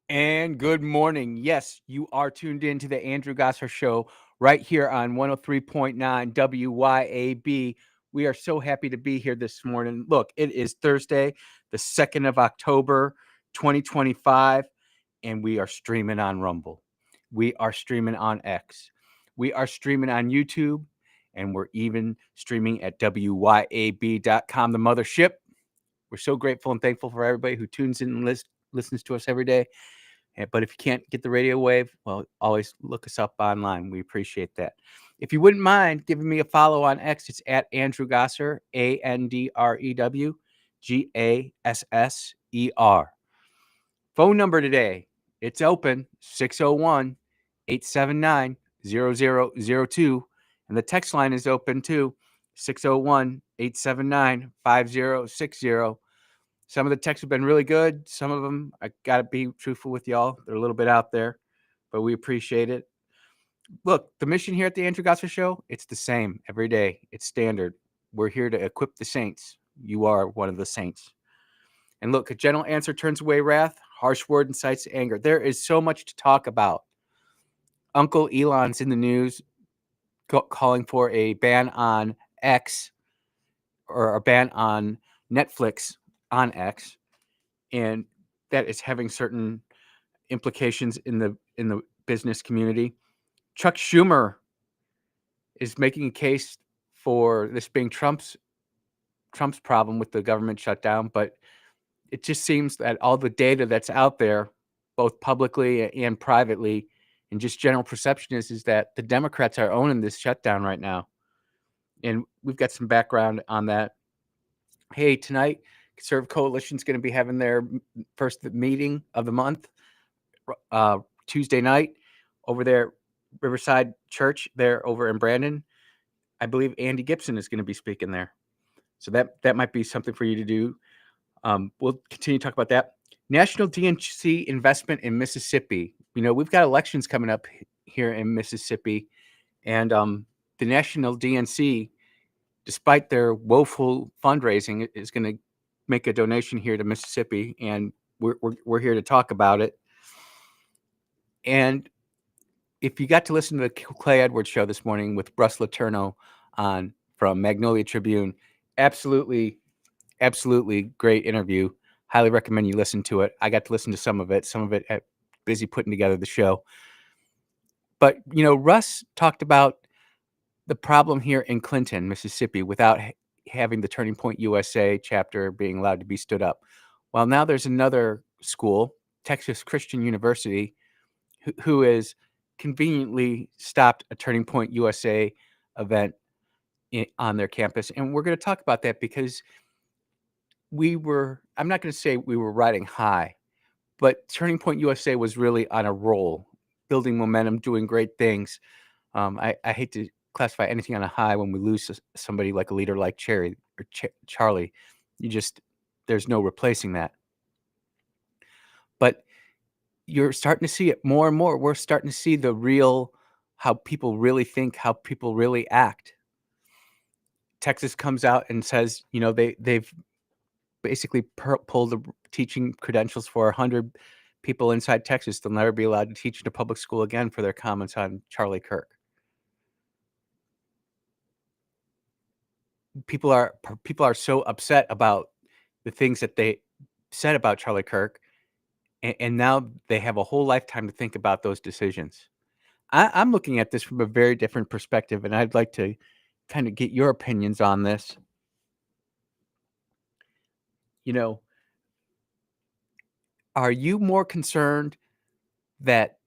And good morning. Yes, you are tuned in to the Andrew Gosser Show right here on 103.9 WYAB. We are so happy to be here this morning. Look, it is Thursday, the 2nd of October, 2025, and we are streaming on Rumble. We are streaming on X. We are streaming on YouTube, and we're even streaming at WYAB.com, the mothership. We're so grateful and thankful for everybody who tunes in and listens to us every day. But if you can't get the radio wave, well, always look us up online. We appreciate that. If you wouldn't mind giving me a follow on X, it's at Andrew Gosser, AndrewGasser. Phone number today, it's open, 601-879-0002. And the text line is open too, 601-879-5060. Some of the texts have been really good. Some of them, I got to be truthful with y'all, they're a little bit out there, but we appreciate it. Look, the mission here at the Andrew Gosser Show, it's the same every day. It's standard. We're here to equip the saints. You are one of the saints. And look, a gentle answer turns away wrath, harsh word incites anger. There is so much to talk about. Uncle Elon's in the news calling for a ban on X or a ban on Netflix on X, and that is having certain implications in the business community. Chuck Schumer is making a case for this being Trump's problem with the government shutdown, but it just seems that all the data that's out there, both publicly and privately, and just general perception is that the Democrats are owning this shutdown right now. And we've got some background on that. Hey, tonight, Conservative Coalition is going to be having their first meeting of the month, Tuesday night, over there, Riverside Church, there over in Brandon. I believe Andy Gibson is going to be speaking there. So that might be something for you to do. We'll continue to talk about that. National DNC investment in Mississippi. You know, we've got elections coming up here in Mississippi, and the National DNC, despite their woeful fundraising, is going to make a donation here to Mississippi, and we're here to talk about it. And if you got to listen to the Clay Edwards show this morning with Russ Letourneau on from Magnolia Tribune, absolutely great interview. Highly recommend you listen to it. I got to listen to some of it busy putting together the show. But, you know, Russ talked about the problem here in Clinton, Mississippi, without having the Turning Point USA chapter being allowed to be stood up. Well, now there's another school, Texas Christian University, who is conveniently stopped a Turning Point USA event on their campus. And we're going to talk about that because I'm not going to say we were riding high, but Turning Point USA was really on a roll, building momentum, doing great things. I hate to classify anything on a high when we lose somebody like a leader like Charlie. There's no replacing that. But you're starting to see it more and more. We're starting to see how people really think, how people really act. Texas comes out and says, you know, they've basically pulled the teaching credentials for 100 people inside Texas. They'll never be allowed to teach in a public school again for their comments on Charlie Kirk. People are so upset about the things that they said about Charlie Kirk, and now they have a whole lifetime to think about those decisions. I'm looking at this from a very different perspective, and I'd like to kind of get your opinions on this. You know, are you more concerned that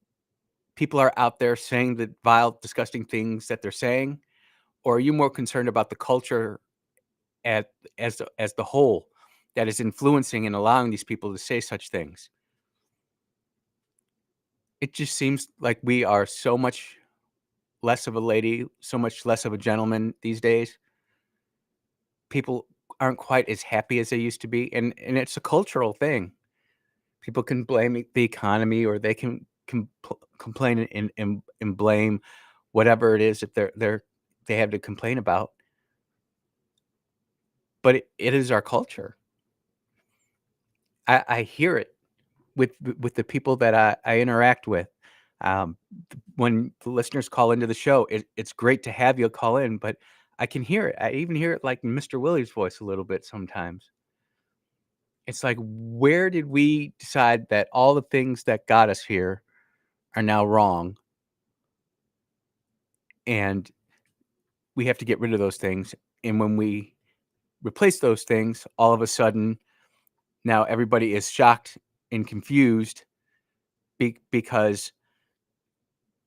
people are out there saying the vile, disgusting things that they're saying, or are you more concerned about the culture as the whole that is influencing and allowing these people to say such things? It just seems like we are so much less of a lady, so much less of a gentleman these days. People aren't quite as happy as they used to be, and it's a cultural thing. People can blame the economy, or they can complain and blame whatever it is that they have to complain about. But it is our culture. I hear it with the people that I interact with. When the listeners call into the show, it's great to have you call in, but I can hear it. I even hear it like in Mr. Willie's voice a little bit sometimes. It's like, where did we decide that all the things that got us here are now wrong, and we have to get rid of those things? And when we replace those things, all of a sudden, now everybody is shocked and confused because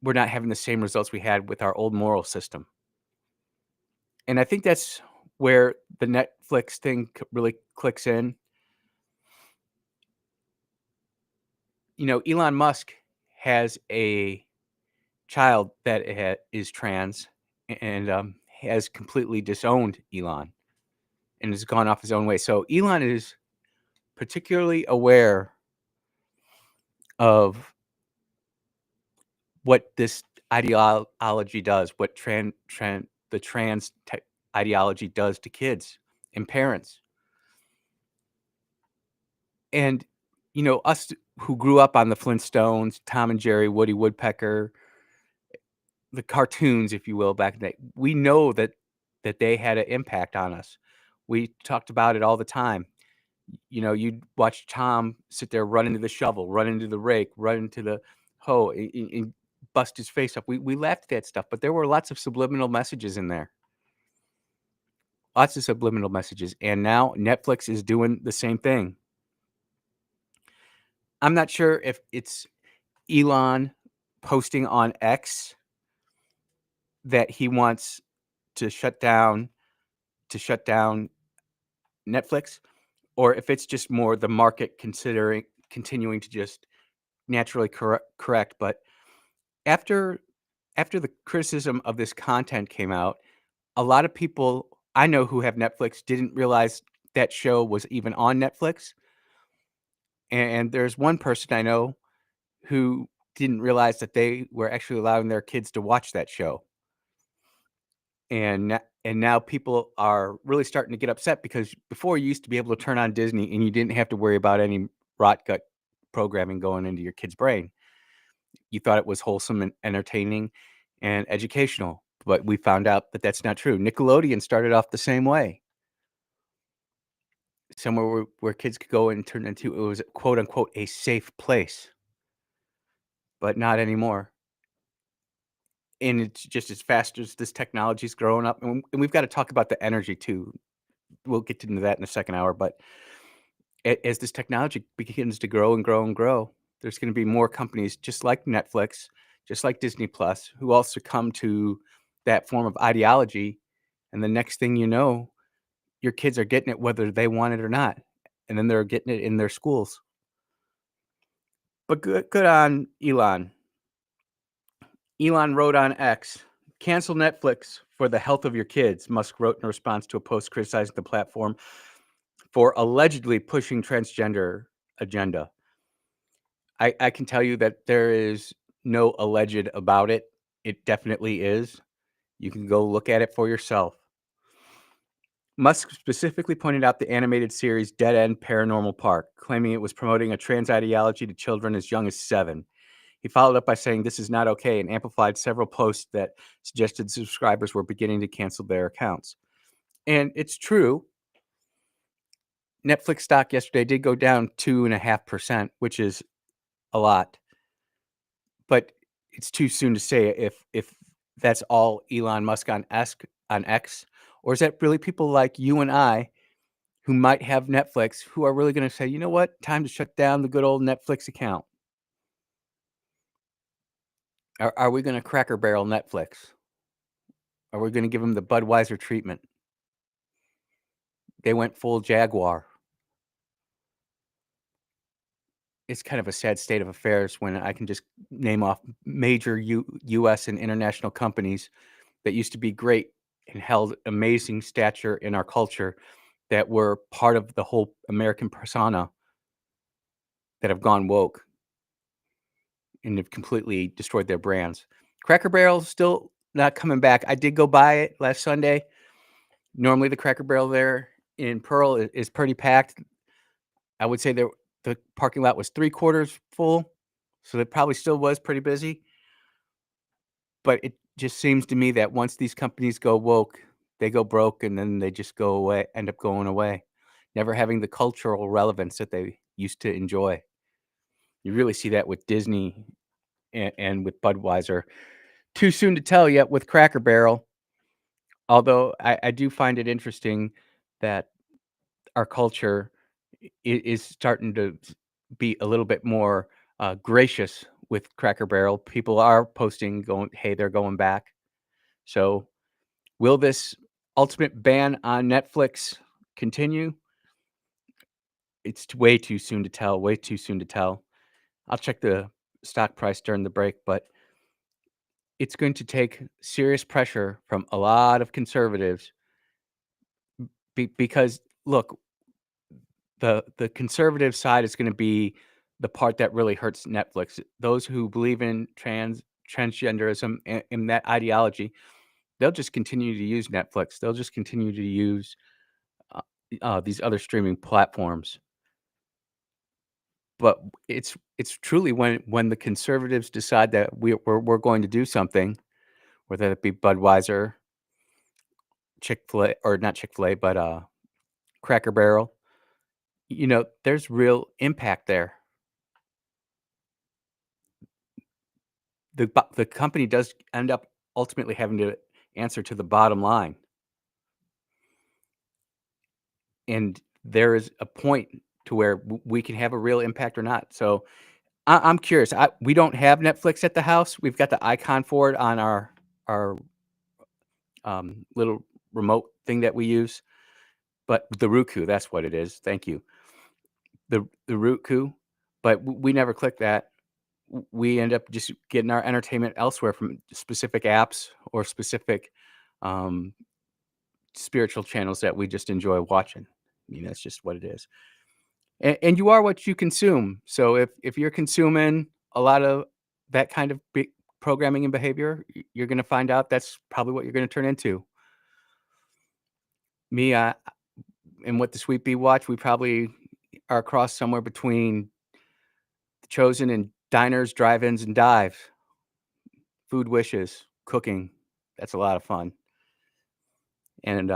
we're not having the same results we had with our old moral system. And I think that's where the Netflix thing really clicks in. You know, Elon Musk has a child that is trans and has completely disowned Elon and has gone off his own way. So Elon is particularly aware of what this ideology does, what the ideology does to kids and parents. And, you know, us who grew up on the Flintstones, Tom and Jerry, Woody Woodpecker, the cartoons, if you will, back in the day, we know that they had an impact on us. We talked about it all the time. You know, you'd watch Tom sit there, run into the shovel, run into the rake, run into the hoe, and bust his face up. We laughed at that stuff, but there were lots of subliminal messages in there. Lots of subliminal messages. And now Netflix is doing the same thing. I'm not sure if it's Elon posting on X that he wants to shut down Netflix, or if it's just more the market continuing to just naturally correct. But after the criticism of this content came out, a lot of people I know who have Netflix didn't realize that show was even on Netflix. And there's one person I know who didn't realize that they were actually allowing their kids to watch that show. And now people are really starting to get upset because before you used to be able to turn on Disney and you didn't have to worry about any rot gut programming going into your kid's brain. You thought it was wholesome and entertaining and educational, but we found out that that's not true. Nickelodeon started off the same way. Somewhere where kids could go and turn into, it was quote unquote a safe place, but not anymore. And it's just as fast as this technology is growing up, and we've got to talk about the energy too. We'll get into that in the second hour, but as this technology begins to grow and grow and grow, there's going to be more companies just like Netflix, just like Disney Plus, who all succumb to that form of ideology. And the next thing you know, your kids are getting it whether they want it or not, and then they're getting it in their schools. But good on Elon. Elon wrote on X, "Cancel Netflix for the health of your kids," Musk wrote in response to a post criticizing the platform for allegedly pushing transgender agenda. I can tell you that there is no alleged about it. It definitely is. You can go look at it for yourself. Musk specifically pointed out the animated series Dead End Paranormal Park, claiming it was promoting a trans ideology to children as young as 7. He followed up by saying this is not okay and amplified several posts that suggested subscribers were beginning to cancel their accounts. And it's true. Netflix stock yesterday did go down 2.5%, which is a lot. But it's too soon to say if that's all Elon Musk on X, or is that really people like you and I who might have Netflix who are really going to say, you know what, time to shut down the good old Netflix account? Are we going to Cracker Barrel Netflix? Are we going to give them the Budweiser treatment? They went full Jaguar. It's kind of a sad state of affairs when I can just name off major U.S. and international companies that used to be great and held amazing stature in our culture, that were part of the whole American persona, that have gone woke and have completely destroyed their brands. Cracker Barrel's still not coming back. I did go by it last Sunday. Normally the Cracker Barrel there in Pearl is pretty packed. I would say the parking lot was 3/4 full, so it probably still was pretty busy, but it just seems to me that once these companies go woke, they go broke, and then they just go away end up going away, never having the cultural relevance that they used to enjoy. You really see that with Disney and with Budweiser. Too soon to tell yet with Cracker Barrel, although I do find it interesting that our culture is starting to be a little bit more gracious with Cracker Barrel. People are posting, going, "Hey, they're going back." So, will this ultimate ban on Netflix continue? It's way too soon to tell. Way too soon to tell. I'll check the stock price during the break, but it's going to take serious pressure from a lot of conservatives because look, the conservative side is gonna be the part that really hurts Netflix. Those who believe in transgenderism and that ideology, they'll just continue to use Netflix. They'll just continue to use, uh these other streaming platforms. But it's truly when the conservatives decide that we're going to do something, whether it be Budweiser, Chick-fil-A or not Chick-fil-A, but, Cracker Barrel, there's real impact there. The company does end up ultimately having to answer to the bottom line, and there is a point to where we can have a real impact or not. So I'm curious. We don't have Netflix at the house. We've got the icon for it on our little remote thing that we use, but the Roku, that's what it is. Thank you. The Roku, but we never click that. We end up just getting our entertainment elsewhere from specific apps or specific um, spiritual channels that we just enjoy watching. I mean, that's just what it is. And you are what you consume. So if you're consuming a lot of that kind of programming and behavior, you're going to find out that's probably what you're going to turn into. Me, and what the Sweet Bee watch, we probably are across somewhere between the Chosen and diners, drive-ins, and dives. Food wishes, cooking. That's a lot of fun. And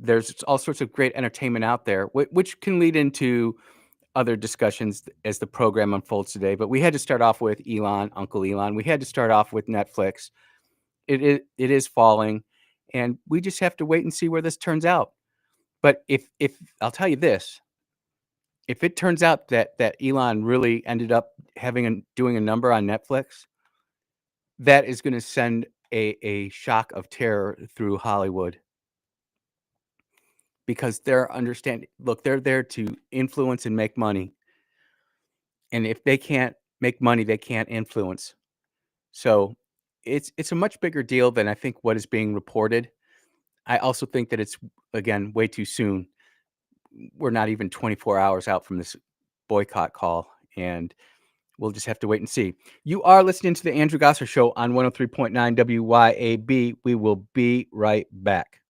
there's all sorts of great entertainment out there, which can lead into other discussions as the program unfolds today. But we had to start off with Elon, Uncle Elon. We had to start off with Netflix. It is falling, and we just have to wait and see where this turns out. But if I'll tell you this, if it turns out that Elon really ended up doing a number on Netflix, that is going to send a shock of terror through Hollywood because they're understanding. Look, they're there to influence and make money, and if they can't make money, they can't influence. So it's a much bigger deal than I think what is being reported. I also think that it's again way too soon. We're not even 24 hours out from this boycott call, and we'll just have to wait and see. You are listening to the Andrew Gosser Show on 103.9 WYAB. We will be right back.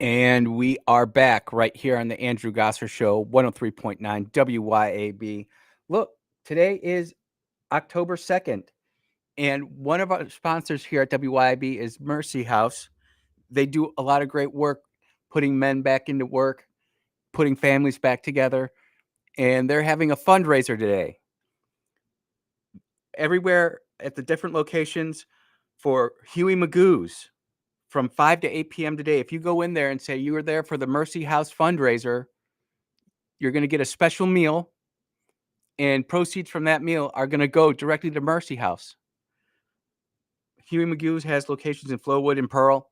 And we are back right here on the Andrew Gosser Show, 103.9 WYAB. Look, today is October 2nd, and one of our sponsors here at WYAB is Mercy House. They do a lot of great work putting men back into work, putting families back together, and they're having a fundraiser today. Everywhere at the different locations for Huey Magoo's from 5 to 8 p.m. today. If you go in there and say you were there for the Mercy House fundraiser, you're going to get a special meal, and proceeds from that meal are going to go directly to Mercy House. Huey Magoo's has locations in Flowood and Pearl.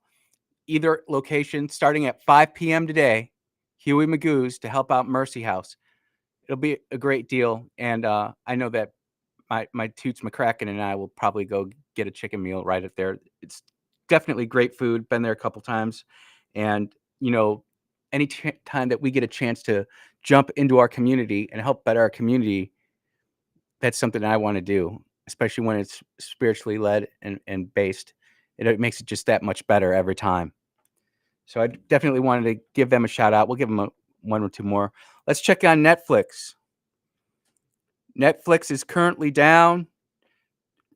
Either location, starting at 5 p.m. today, Huey Magoo's to help out Mercy House. It'll be a great deal, and I know that my Toots McCracken and I will probably go get a chicken meal right up there. It's definitely great food. Been there a couple times, and any time that we get a chance to jump into our community and help better our community, that's something I want to do, especially when it's spiritually led and based. It makes it just that much better every time. So I definitely wanted to give them a shout out. We'll give them one or two more. Let's check on Netflix. Netflix is currently down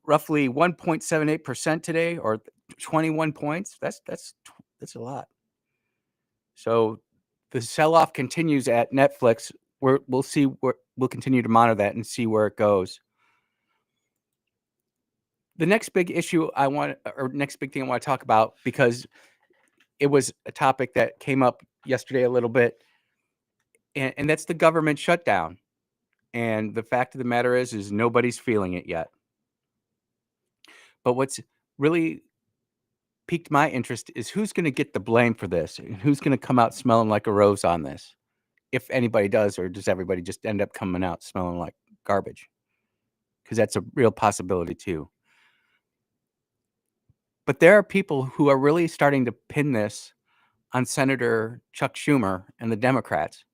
roughly 1.78% today, or 21 points. That's a lot. So the sell-off continues at Netflix. We'll see we'll continue to monitor that and see where it goes. The next big issue next big thing I want to talk about, because it was a topic that came up yesterday a little bit, and that's the government shutdown. And the fact of the matter is nobody's feeling it yet. But what's really piqued my interest is who's going to get the blame for this, and who's going to come out smelling like a rose on this, if anybody does, or does everybody just end up coming out smelling like garbage? Because that's a real possibility too. But there are people who are really starting to pin this on Senator Chuck Schumer and the Democrats.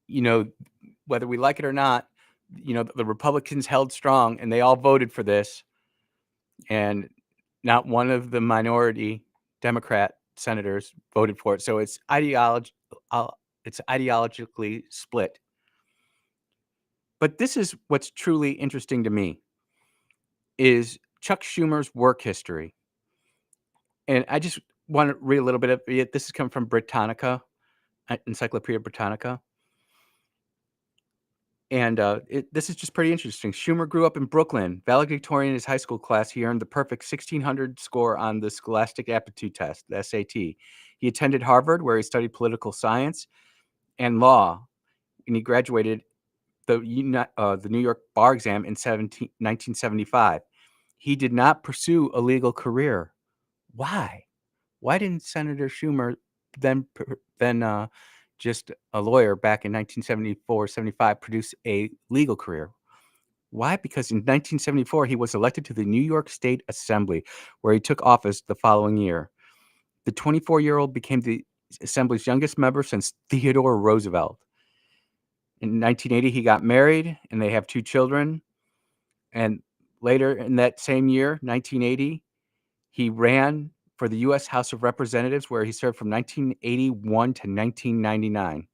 Whether we like it or not, the Republicans held strong and they all voted for this. And not one of the minority Democrat senators voted for it. So it's ideologically split. But this is what's truly interesting to me, is Chuck Schumer's work history. And I just want to read a little bit of it. This is coming from Britannica, Encyclopedia Britannica. And this is just pretty interesting. Schumer grew up in Brooklyn. Valedictorian in his high school class, he earned the perfect 1600 score on the Scholastic Aptitude Test, the SAT. He attended Harvard, where he studied political science and law, and he graduated the New York bar exam in 1975. He did not pursue a legal career. Why? Why didn't Senator Schumer then just a lawyer back in 1974-75 produce a legal career? Why? Because in 1974, he was elected to the New York State Assembly, where he took office the following year. The 24-year-old became the Assembly's youngest member since Theodore Roosevelt. In 1980, he got married, and they have 2 children. And later in that same year, 1980, he ran for the U.S. House of Representatives, where he served from 1981 to 1999.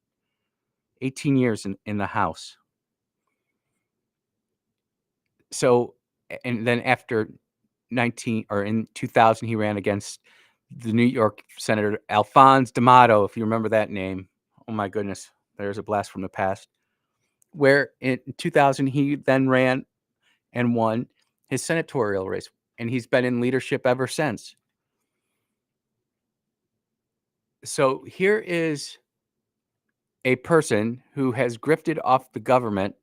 18 years in the House. So, and then after in 2000, he ran against the New York Senator Alphonse D'Amato, if you remember that name. Oh my goodness, there's a blast from the past. Where in 2000, he then ran and won his senatorial race, and he's been in leadership ever since. So here is a person who has grifted off the government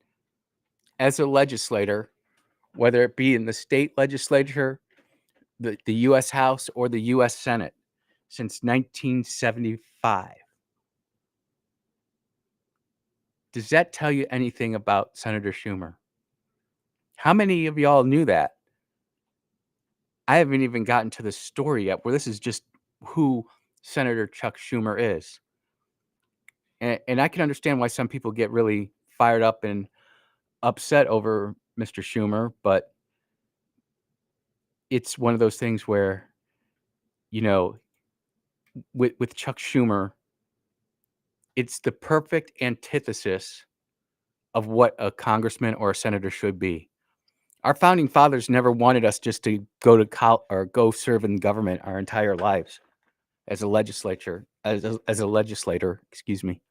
as a legislator, whether it be in the state legislature, the U.S. House, or the U.S. Senate, since 1975. Does that tell you anything about Senator Schumer? How many of y'all knew that? I haven't even gotten to the story yet, where this is just who Senator Chuck Schumer is. And I can understand why some people get really fired up and upset over Mr. Schumer, but it's one of those things where, with Chuck Schumer, it's the perfect antithesis of what a congressman or a senator should be. Our founding fathers never wanted us just to go to or go serve in government our entire lives as a legislator, excuse me.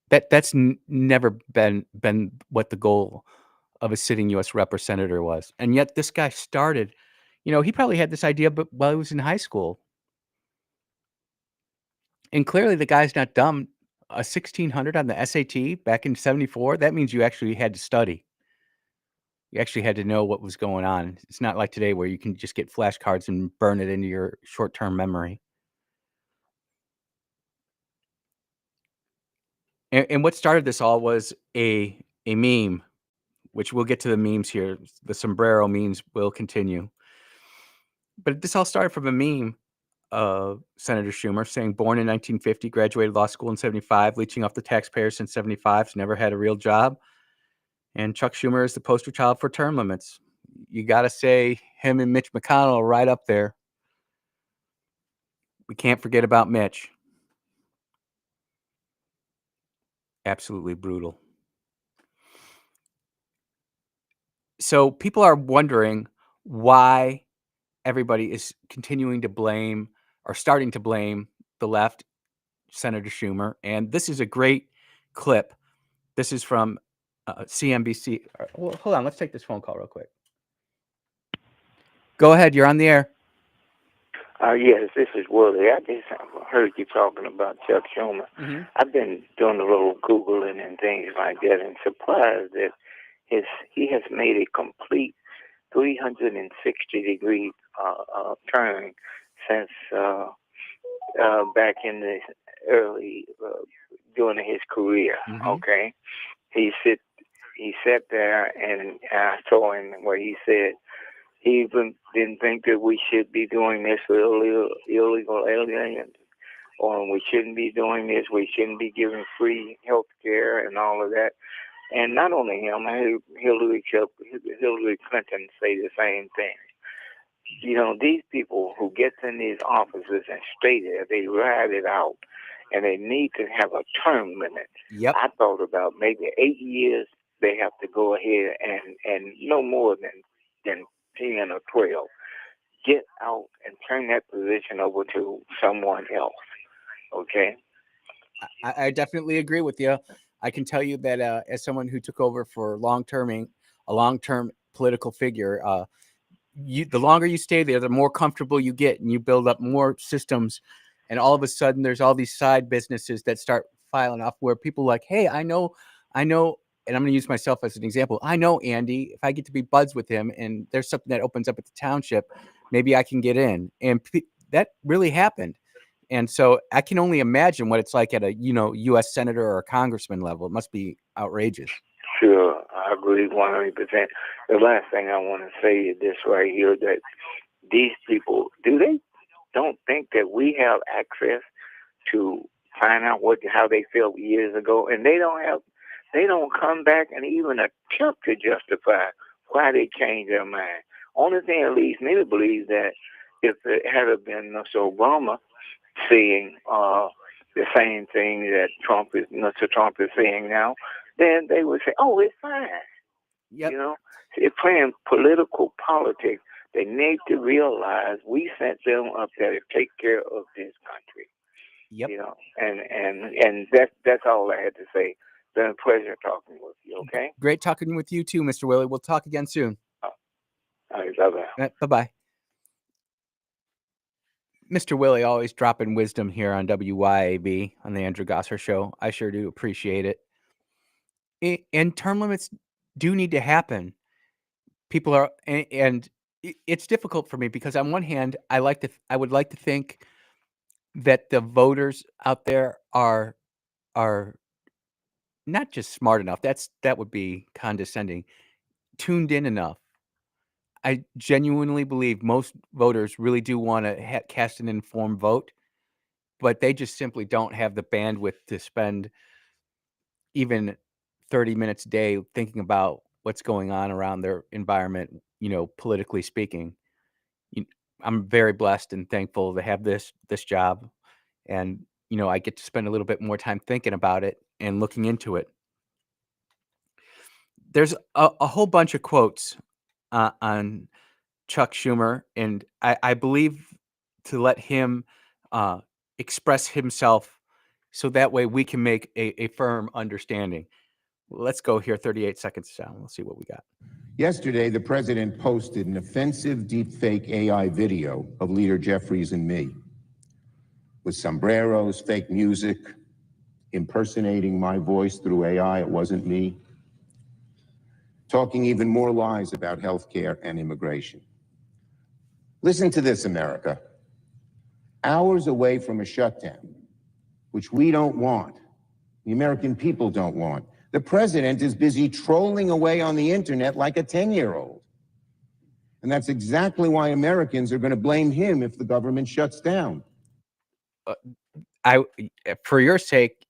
That's never been what the goal of a sitting U.S. representative was, and yet this guy started. He probably had this idea, but while he was in high school, and clearly the guy's not dumb. A 1600 on the SAT back in '74. That means you actually had to study. You actually had to know what was going on. It's not like today where you can just get flashcards and burn it into your short-term memory. And what started this all was a meme, which we'll get to the memes here. The sombrero memes will continue. But this all started from a meme of Senator Schumer saying, born in 1950, graduated law school in 75, leeching off the taxpayers since 75, never had a real job. And Chuck Schumer is the poster child for term limits. You got to say him and Mitch McConnell are right up there. We can't forget about Mitch. Absolutely brutal. So people are wondering why everybody is continuing to blame or starting to blame the left, Senator Schumer. And this is a great clip. This is from CNBC. Well, hold on. Let's take this phone call real quick. Go ahead. You're on the air. Yes, this is Willie. I just heard you talking about Chuck Schumer. Mm-hmm. I've been doing a little Googling and things like that, and surprised that he has made a complete 360-degree turn since back in the early during his career. Mm-hmm. Okay, he sat there, and I saw him where he said he even didn't think that we should be doing this for illegal aliens, or we shouldn't be doing this. We shouldn't be giving free health care and all of that. And not only him, Hillary Clinton say the same thing. These people who get in these offices and stay there, they ride it out, and they need to have a term limit. Yep. I thought about maybe 8 years. They have to go ahead and no more than 10 or 12. Get out and turn that position over to someone else. Okay. I definitely agree with you. I can tell you that as someone who took over for a long-term political figure, the longer you stay there, the more comfortable you get, and you build up more systems. And all of a sudden, there's all these side businesses that start filing off where people are like, hey, I know, and I'm going to use myself as an example. I know Andy. If I get to be buds with him, and there's something that opens up at the township, maybe I can get in. And that really happened. And so I can only imagine what it's like at a U.S. senator or a congressman level. It must be outrageous. Sure, I agree 100%. The last thing I want to say is this right here, that these people, they don't think that we have access to find out how they felt years ago, and they don't come back and even attempt to justify why they changed their mind. Only thing that leads me to believe that if it had been Mr. Obama saying the same thing that Mr. Trump is saying now, then they would say, "Oh, it's fine." Yep. They're playing politics. They need to realize we sent them up there to take care of this country. Yep. And that's all I had to say. Been a pleasure talking with you. Okay. Great talking with you too, Mr. Willie. We'll talk again soon. All right. Bye-bye. Bye-bye. Mr. Willie always dropping wisdom here on WYAB on the Andrew Gosser Show. I sure do appreciate it. And term limits do need to happen. People are, and it's difficult for me because on one hand, I would like to think that the voters out there are not just smart enough. That would be condescending. Tuned in enough. I genuinely believe most voters really do want to cast an informed vote, but they just simply don't have the bandwidth to spend even 30 minutes a day thinking about what's going on around their environment, politically speaking. I'm very blessed and thankful to have this job, and I get to spend a little bit more time thinking about it and looking into it. There's a whole bunch of quotes on Chuck Schumer, and I believe to let him uh, express himself so that way we can make a firm understanding. Let's go here, 38 seconds down. We'll see what we got. Yesterday, the president posted an offensive deepfake AI video of Leader Jeffries and me with sombreros, fake music, impersonating my voice through AI. It wasn't me. Talking even more lies about healthcare and immigration. Listen to this, America. Hours away from a shutdown, which we don't want, the American people don't want, the president is busy trolling away on the internet like a 10-year-old. And that's exactly why Americans are going to blame him if the government shuts down. For your sake,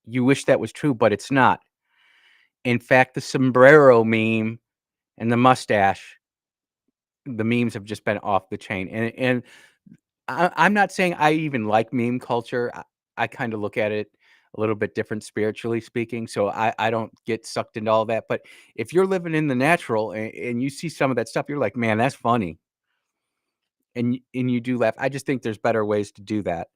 you wish that was true, but it's not. In fact, the sombrero meme and the mustache, the memes have just been off the chain. And I'm not saying I even like meme culture. I kind of look at it a little bit different spiritually speaking. So I don't get sucked into all that. But if you're living in the natural and you see some of that stuff, you're like, man, that's funny. And you do laugh. I just think there's better ways to do that.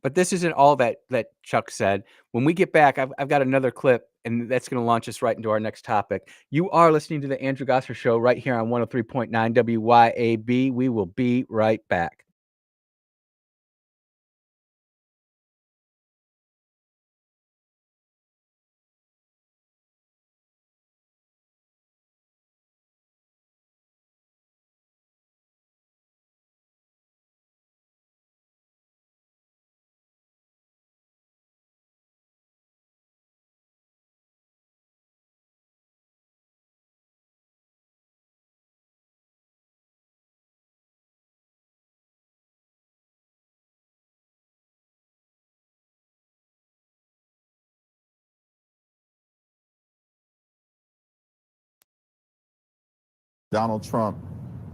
But this isn't all that Chuck said. When we get back, I've got another clip, and that's going to launch us right into our next topic. You are listening to the Andrew Gosser Show right here on 103.9 WYAB. We will be right back. Donald Trump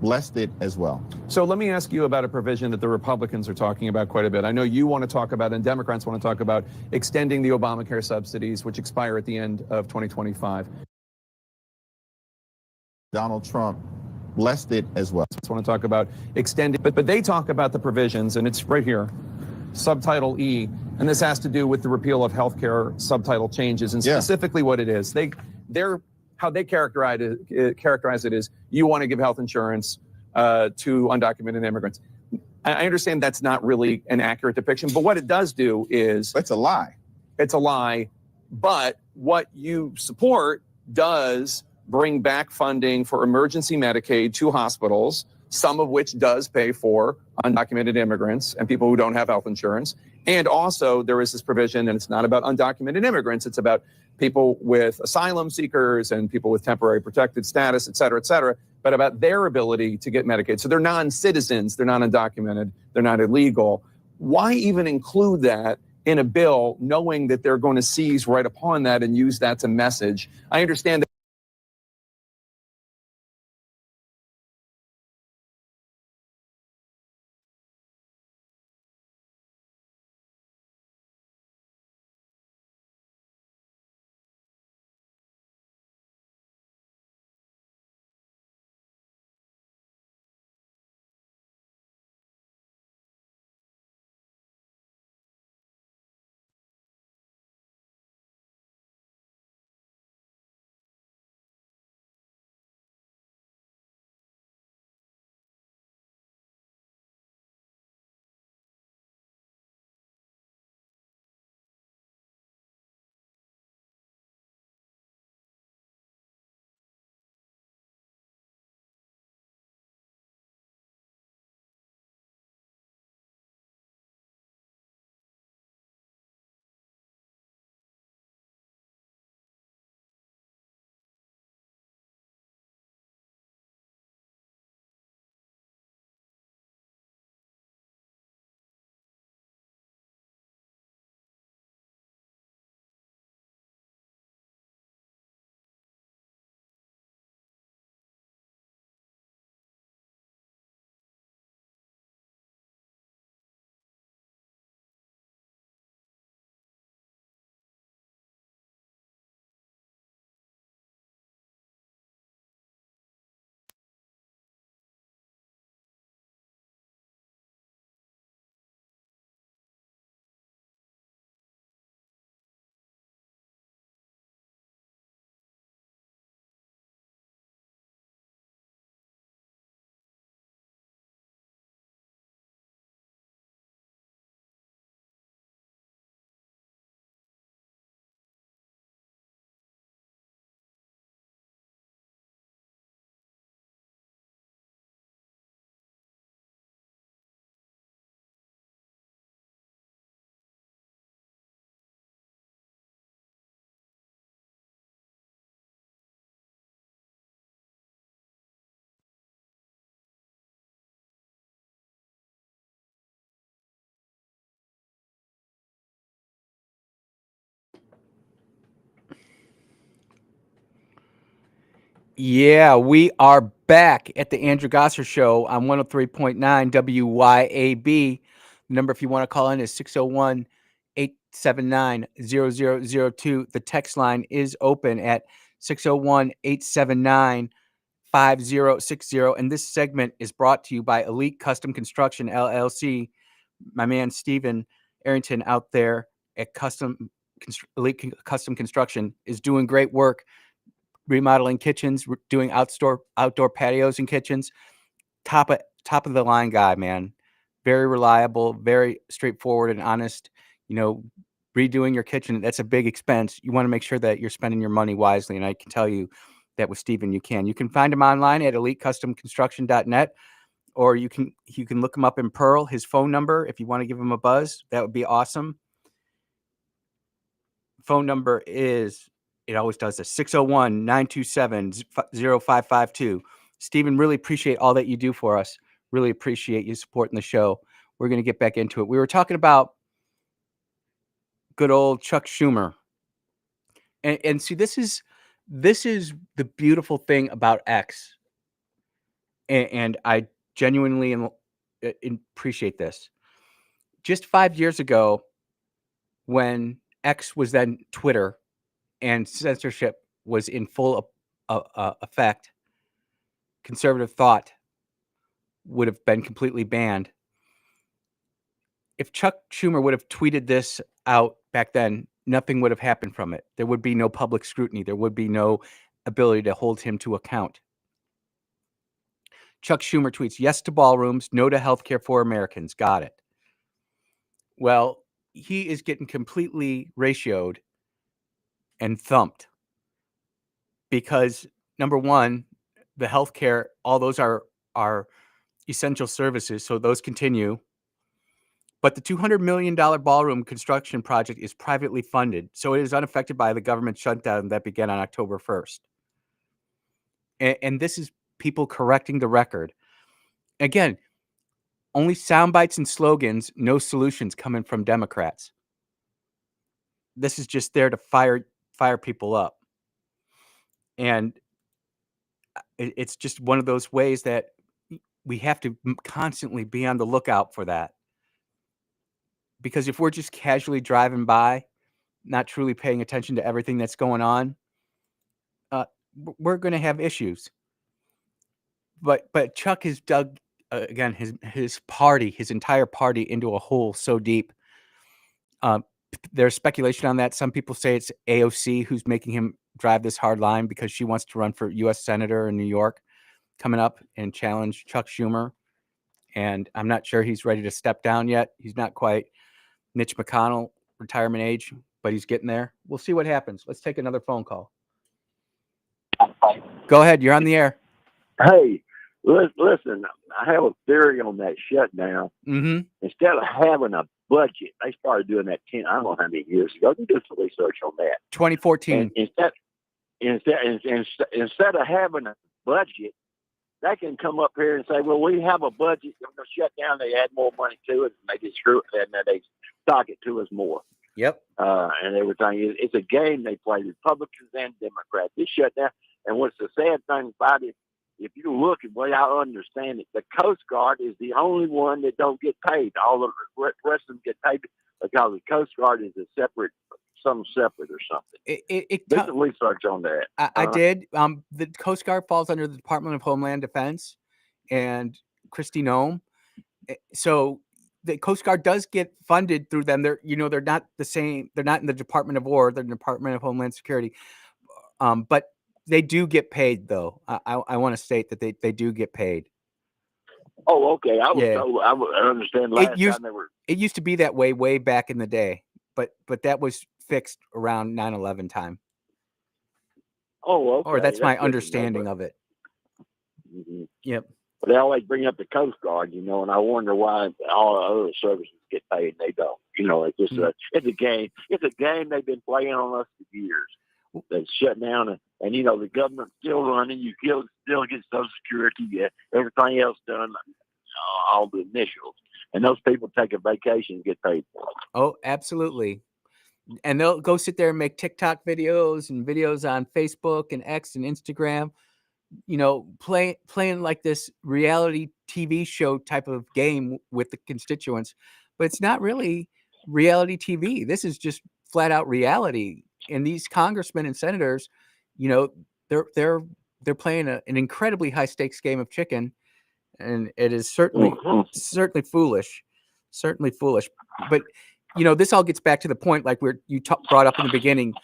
blessed it as well. So let me ask you about a provision that the Republicans are talking about quite a bit. I know you want to talk about, and Democrats want to talk about, extending the Obamacare subsidies, which expire at the end of 2025. Donald Trump blessed it as well. I just want to talk about extending, but they talk about the provisions, and it's right here, subtitle E, and this has to do with the repeal of healthcare subtitle changes, and specifically what it is. How they characterize it is you want to give health insurance to undocumented immigrants. I understand that's not really an accurate depiction, but what it does do is... It's a lie. It's a lie, but what you support does bring back funding for emergency Medicaid to hospitals, some of which does pay for undocumented immigrants and people who don't have health insurance. And also there is this provision, and it's not about undocumented immigrants, it's about people with asylum seekers and people with temporary protected status, et cetera, but about their ability to get Medicaid. So they're non-citizens, they're not undocumented, they're not illegal. Why even include that in a bill knowing that they're going to seize right upon that and use that to message? I understand that Yeah, we are back at the Andrew Gosser Show on 103.9 WYAB. The number, if you want to call in, is 601 879 0002. The text line is open at 601 879 5060. And this segment is brought to you by Elite Custom Construction, LLC. My man, Stephen Arrington, out there at Elite Custom Construction, is doing great work remodeling kitchens, doing outdoor patios and kitchens. Top of the line guy, man. Very reliable, very straightforward and honest. You know, redoing your kitchen, that's a big expense. You want to make sure that you're spending your money wisely. And I can tell you that with Steven, you can. You can find him online at elitecustomconstruction.net, or you can look him up in Pearl. His phone number, if you want to give him a buzz, that would be awesome. Phone number is, it always does this, 601-927-0552. Stephen, really appreciate all that you do for us. Really appreciate you supporting the show. We're going to get back into it. We were talking about good old Chuck Schumer. And see, this is the beautiful thing about X. And I genuinely appreciate this. Just 5 years ago, when X was then Twitter, and censorship was in full effect, conservative thought would have been completely banned. If Chuck Schumer would have tweeted this out back then, nothing would have happened from it. There would be no public scrutiny. There would be no ability to hold him to account. Chuck Schumer tweets, yes to ballrooms, no to healthcare for Americans. Got it. Well, he is getting completely ratioed and thumped. Because number one, the healthcare, all those are essential services, so those continue. But the $200 million ballroom construction project is privately funded, so it is unaffected by the government shutdown that began on October 1st. And this is people correcting the record. Again, only sound bites and slogans, no solutions coming from Democrats. This is just there to fire people up. And it's just one of those ways that we have to constantly be on the lookout for that. Because if we're just casually driving by, not truly paying attention to everything that's going on, we're going to have issues. But Chuck has dug, again, his entire party into a hole so deep. There's speculation on that. Some people say it's AOC who's making him drive this hard line because she wants to run for U.S. Senator in New York coming up and challenge Chuck Schumer. And I'm not sure he's ready to step down yet. He's not quite Mitch McConnell retirement age, but he's getting there. We'll see what happens. Let's take another phone call. Go ahead. You're on the air. Hey, listen, I have a theory on that shutdown. Mm-hmm. Instead of having a budget, they started doing that I don't know how many years ago. You can do some research on that. 2014. And instead of having a budget, they can come up here and say, well, we have a budget. We're going to shut down. They add more money to it, and they just screw it, and then they stock it to us more. Yep. And everything. It's a game they play, Republicans and Democrats. They shut down. And what's the sad thing about it, if you look at the way I understand it, the Coast Guard is the only one that don't get paid. All the rest of them get paid because the Coast Guard is something separate or something. Do some research on that. I did. The Coast Guard falls under the Department of Homeland Defense and Kristi Noem. So the Coast Guard does get funded through them. They're not the same. They're not in the Department of War. They're in the Department of Homeland Security. But they do get paid, though. I want to state that they do get paid. Oh, okay. I understand last time they were. It used to be that way back in the day, but that was fixed around 9/11 time. Oh, okay. Or that's my understanding of it. Mm-hmm. Yep. But they always bring up the Coast Guard, and I wonder why all the other services get paid and they don't. It's just it's a game. It's a game they've been playing on us for years. They shut down, and the government's still running. You still get Social Security, get everything else done, all the initials, and those people take a vacation and get paid for it. Oh, absolutely. And they'll go sit there and make TikTok videos and videos on Facebook and X and Instagram. playing like this reality TV show type of game with the constituents, but it's not really reality TV. This is just flat out reality. And these congressmen and senators, you know, they're playing an incredibly high stakes game of chicken, and it is certainly foolish, certainly foolish. But this all gets back to the point, like you brought up in the beginning,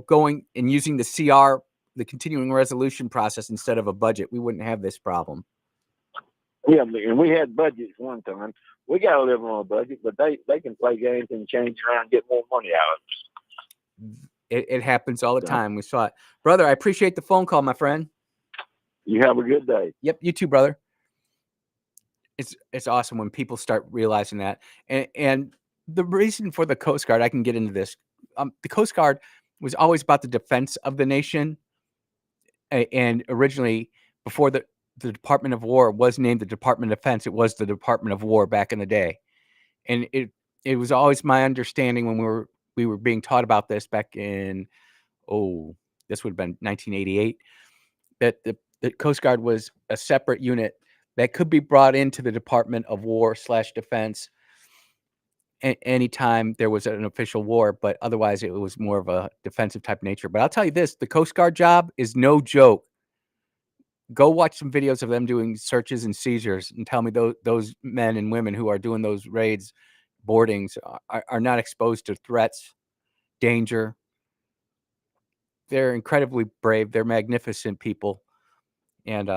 going and using the CR, the continuing resolution process, instead of a budget, we wouldn't have this problem. Yeah, and we had budgets one time. We got to live on a budget, but they can play games and change around and get more money out of us. It happens all the time. We saw it. Brother, I appreciate the phone call, my friend. You have a good day. Yep, you too, brother. It's awesome when people start realizing that. And the reason for the Coast Guard, I can get into this. The Coast Guard was always about the defense of the nation. And originally, before the Department of War was named the Department of Defense, it was the Department of War back in the day. And it was always my understanding when we were being taught about this back in, this would have been 1988, that the Coast Guard was a separate unit that could be brought into the Department of War / Defense anytime there was an official war, but otherwise it was more of a defensive type nature. But I'll tell you this, the Coast Guard job is no joke. Go watch some videos of them doing searches and seizures and tell me those men and women who are doing those raids, boardings, are not exposed to threats, danger. They're incredibly brave. They're magnificent people. And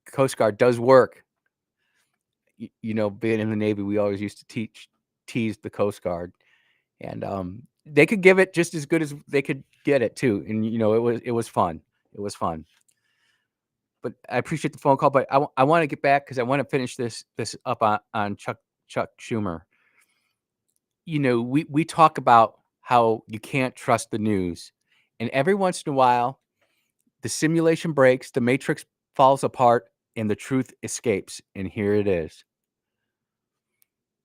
Coast Guard does work. Being in the Navy, we always used to tease the Coast Guard, and they could give it just as good as they could get it too. And it was fun. It was fun. But I appreciate the phone call. But I want to get back because I want to finish this up on Chuck Schumer. We talk about how you can't trust the news, and every once in a while, the simulation breaks, the matrix falls apart, and the truth escapes. And here it is.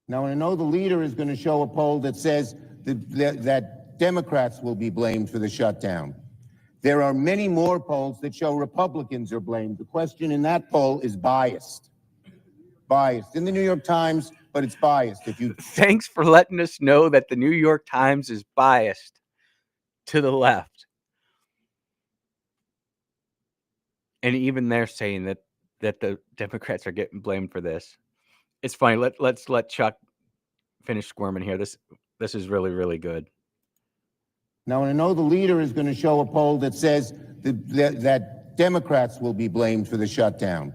Now, I know the leader is going to show a poll that says that Democrats will be blamed for the shutdown. There are many more polls that show Republicans are blamed. The question in that poll is biased. Biased. In the New York Times, but it's biased. Thanks for letting us know that the New York Times is biased to the left. And even they're saying that the Democrats are getting blamed for this. It's funny. Let's let Chuck finish squirming here. This is really, really good. Now, I know the leader is going to show a poll that says that Democrats will be blamed for the shutdown.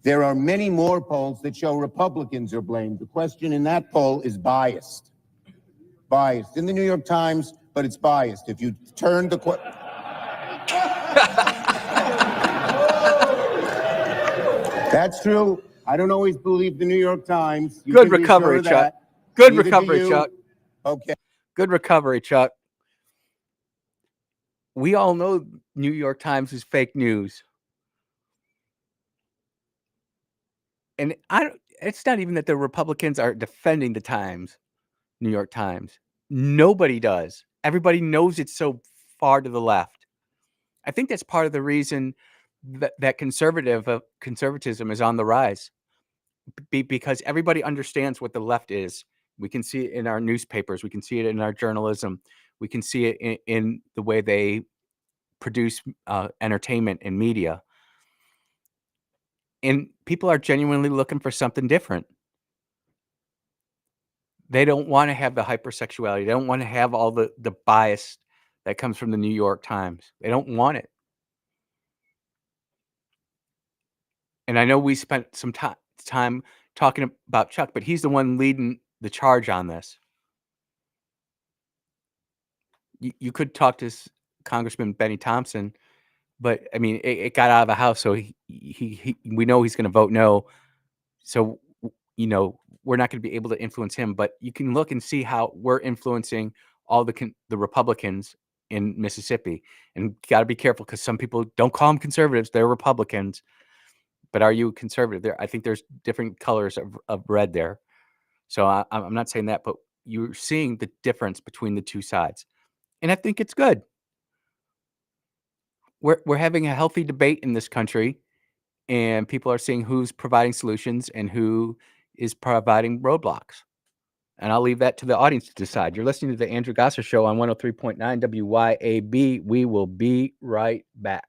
There are many more polls that show Republicans are blamed. The question in that poll is biased. Biased. In the New York Times, but it's biased. If you turn the That's true. I don't always believe the New York Times. Good recovery, Chuck. Good recovery, Chuck. Okay. Good recovery, Chuck. We all know New York Times is fake news. And it's not even that the Republicans are defending the Times, New York Times. Nobody does. Everybody knows it's so far to the left. I think that's part of the reason that conservatism is on the rise, because everybody understands what the left is. We can see it in our newspapers. We can see it in our journalism. We can see it in the way they produce entertainment and media. And people are genuinely looking for something different. They don't want to have the hypersexuality. They don't want to have all the bias that comes from the New York Times. They don't want it. And I know we spent some time talking about Chuck, but he's the one leading the charge on this. You could talk to Congressman Benny Thompson, but I mean, it got out of the House, so we know he's going to vote no. So we're not going to be able to influence him. But you can look and see how we're influencing all the Republicans in Mississippi, and got to be careful because some people don't call them conservatives; they're Republicans. But are you conservative? There, I think there's different colors of red there. So I'm not saying that, but you're seeing the difference between the two sides. And I think it's good. we're having a healthy debate in this country, and people are seeing who's providing solutions and who is providing roadblocks. And I'll leave that to the audience to decide. You're listening to the Andrew Gosser Show on 103.9 WYAB. We will be right back.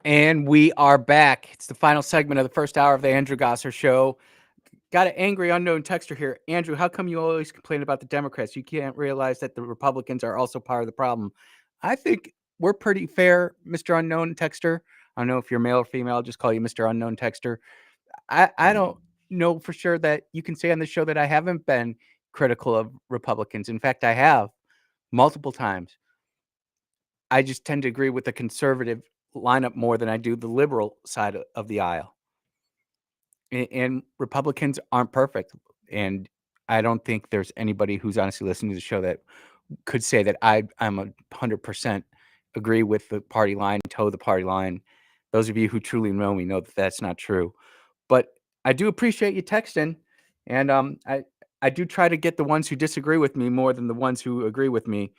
And we are back. It's the final segment of the first hour of the Andrew Gosser Show. Got an angry unknown texter here. Andrew, how come you always complain about the Democrats? You can't realize that the Republicans are also part of the problem. I think we're pretty fair, Mr. Unknown Texter. I don't know if you're male or female. I'll just call you Mr. Unknown Texter. I don't know for sure that you can say on the show that I haven't been critical of Republicans. In fact, I have multiple times. I just tend to agree with the conservative lineup more than I do the liberal side of the aisle. And Republicans aren't perfect. And I don't think there's anybody who's honestly listening to the show that could say that I'm 100% agree with the party line, toe the party line. Those of you who truly know me know that that's not true. But I do appreciate you texting, and I do try to get the ones who disagree with me more than the ones who agree with me.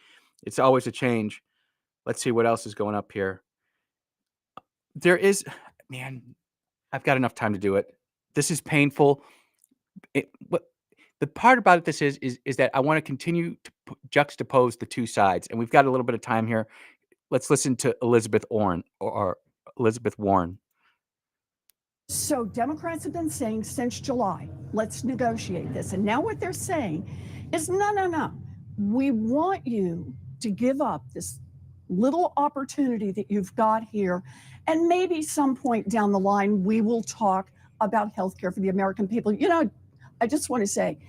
It's always a change. Let's see what else is going up here. There is, man, I've got enough time to do it. This is painful. What the part about this is that I want to continue to juxtapose the two sides, and we've got a little bit of time here. Let's listen to Elizabeth Warren or Elizabeth Warren. So Democrats have been saying since July, let's negotiate this. And now what they're saying is, no. We want you to give up this little opportunity that you've got here. And maybe some point down the line, we will talk about healthcare for the American people. You know, I just want to say,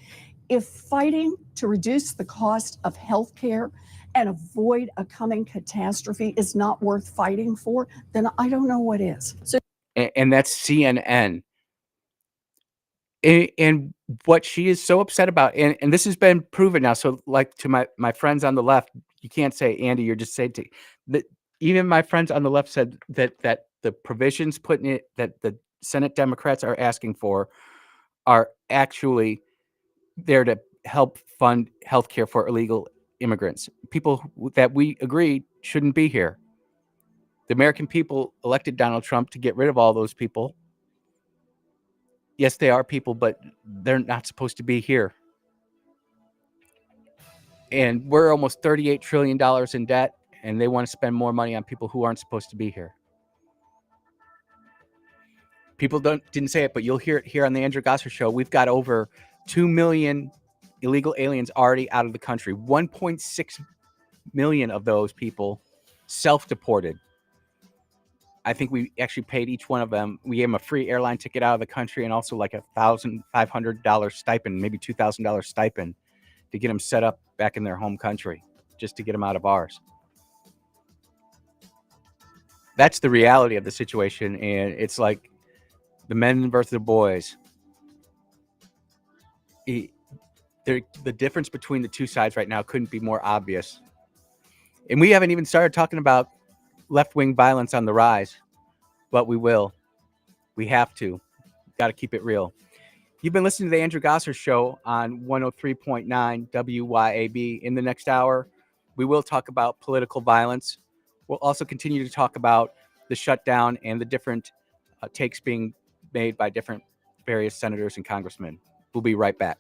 if fighting to reduce the cost of healthcare and avoid a coming catastrophe is not worth fighting for, then I don't know what is. So And that's CNN. And what she is so upset about, and this has been proven now. So, like to my friends on the left, you can't say, Andy, you're just saying that. Even my friends on the left said that the provisions put in it that the Senate Democrats are asking for are actually there to help fund healthcare for illegal immigrants, people that we agree shouldn't be here. The American people elected Donald Trump to get rid of all those people. Yes, they are people, but they're not supposed to be here. And we're almost $38 trillion in debt, and they want to spend more money on people who aren't supposed to be here. People didn't say it, but you'll hear it here on the Andrew Gosser Show. We've got over 2 million illegal aliens already out of the country. 1.6 million of those people self-deported. I think we actually paid each one of them. We gave them a free airline ticket out of the country and also like $1,500 stipend, maybe $2,000 stipend to get them set up back in their home country, just to get them out of ours. That's the reality of the situation, and it's like the men versus the boys. The difference between the two sides right now couldn't be more obvious. And we haven't even started talking about left-wing violence on the rise, but we will. We have to. Got to keep it real. You've been listening to the Andrew Gosser Show on 103.9 WYAB. In the next hour, we will talk about political violence. We'll also continue to talk about the shutdown and the different takes being made by different various senators and congressmen. We'll be right back.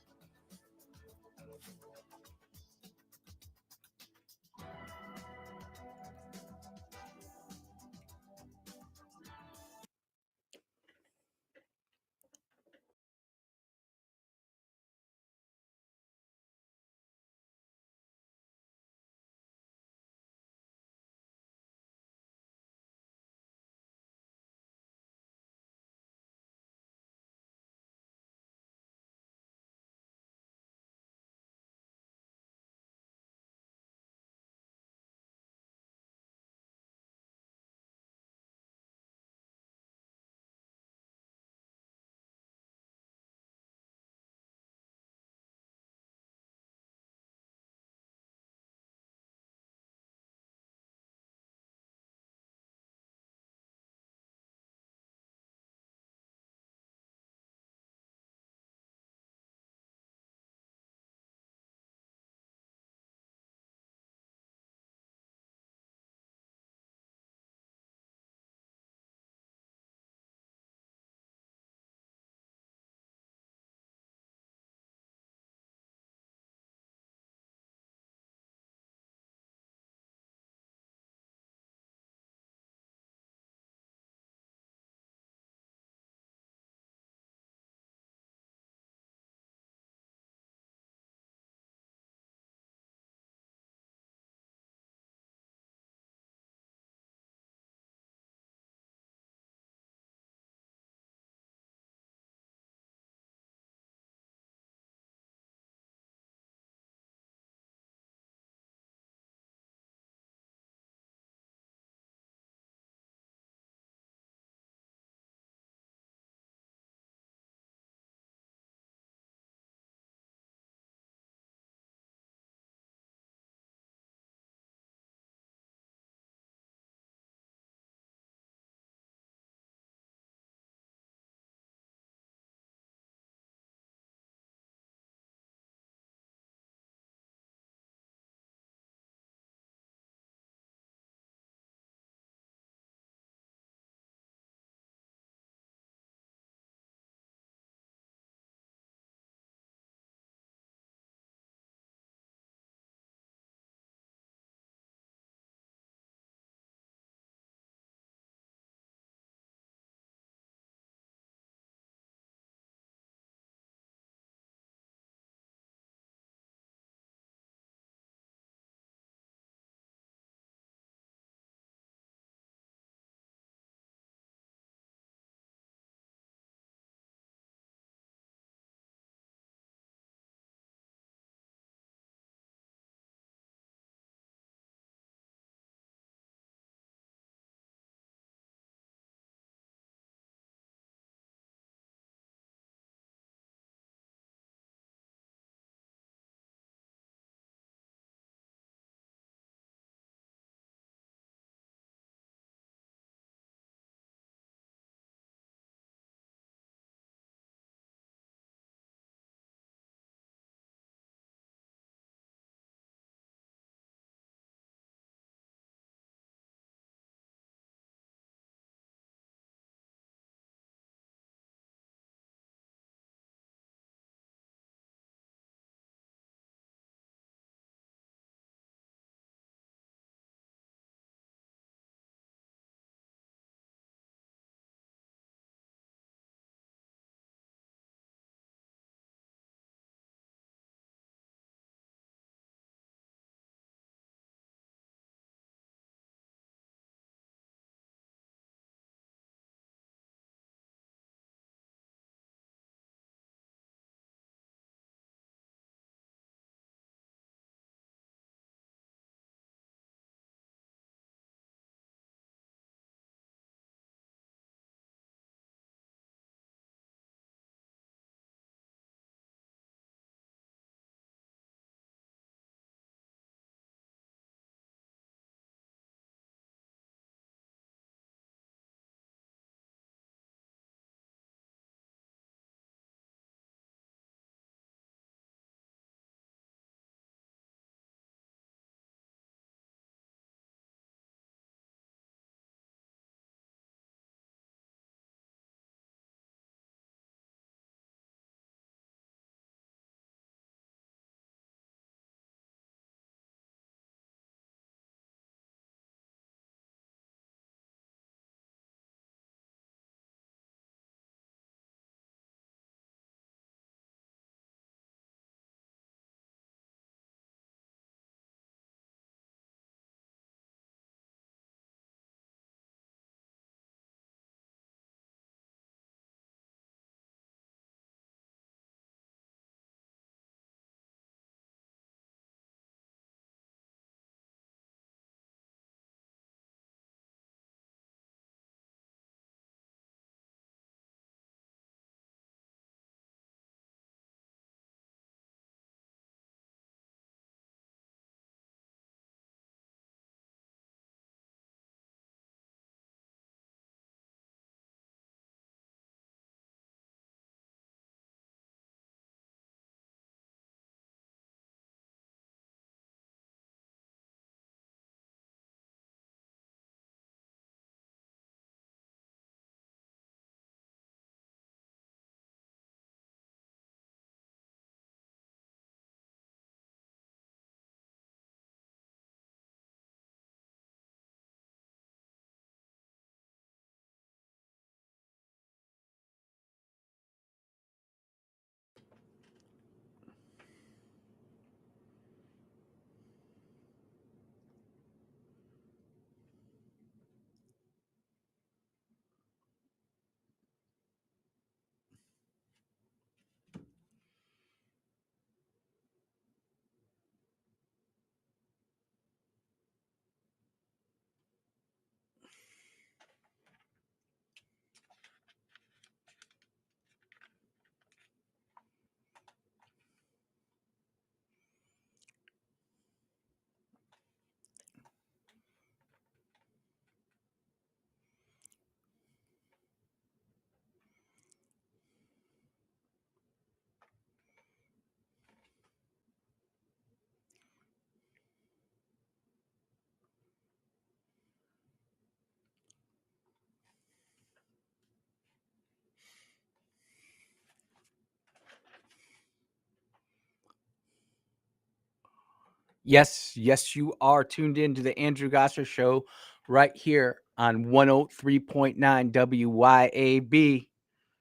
Yes, yes, you are tuned in to the Andrew Gosser Show right here on 103.9 WYAB.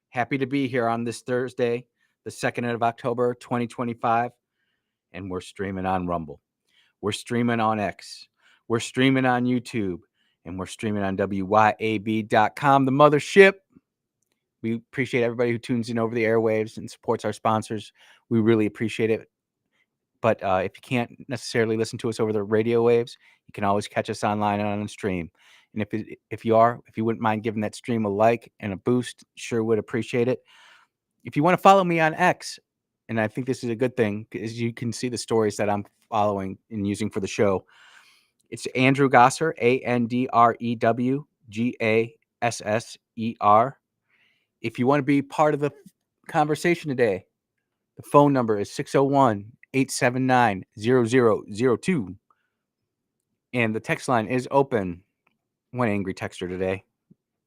Happy to be here on this Thursday, the 2nd of October, 2025. And we're streaming on Rumble. We're streaming on X. We're streaming on YouTube. And we're streaming on WYAB.com, the mothership. We appreciate everybody who tunes in over the airwaves and supports our sponsors. We really appreciate it. But if you can't necessarily listen to us over the radio waves, you can always catch us online and on the stream. And if you wouldn't mind giving that stream a like and a boost, sure would appreciate it. If you want to follow me on X, and I think this is a good thing because you can see the stories that I'm following and using for the show. It's Andrew Gosser, AndrewGasser. If you want to be part of the conversation today, the phone number is 601-879-0002. And the text line is open. One angry texter today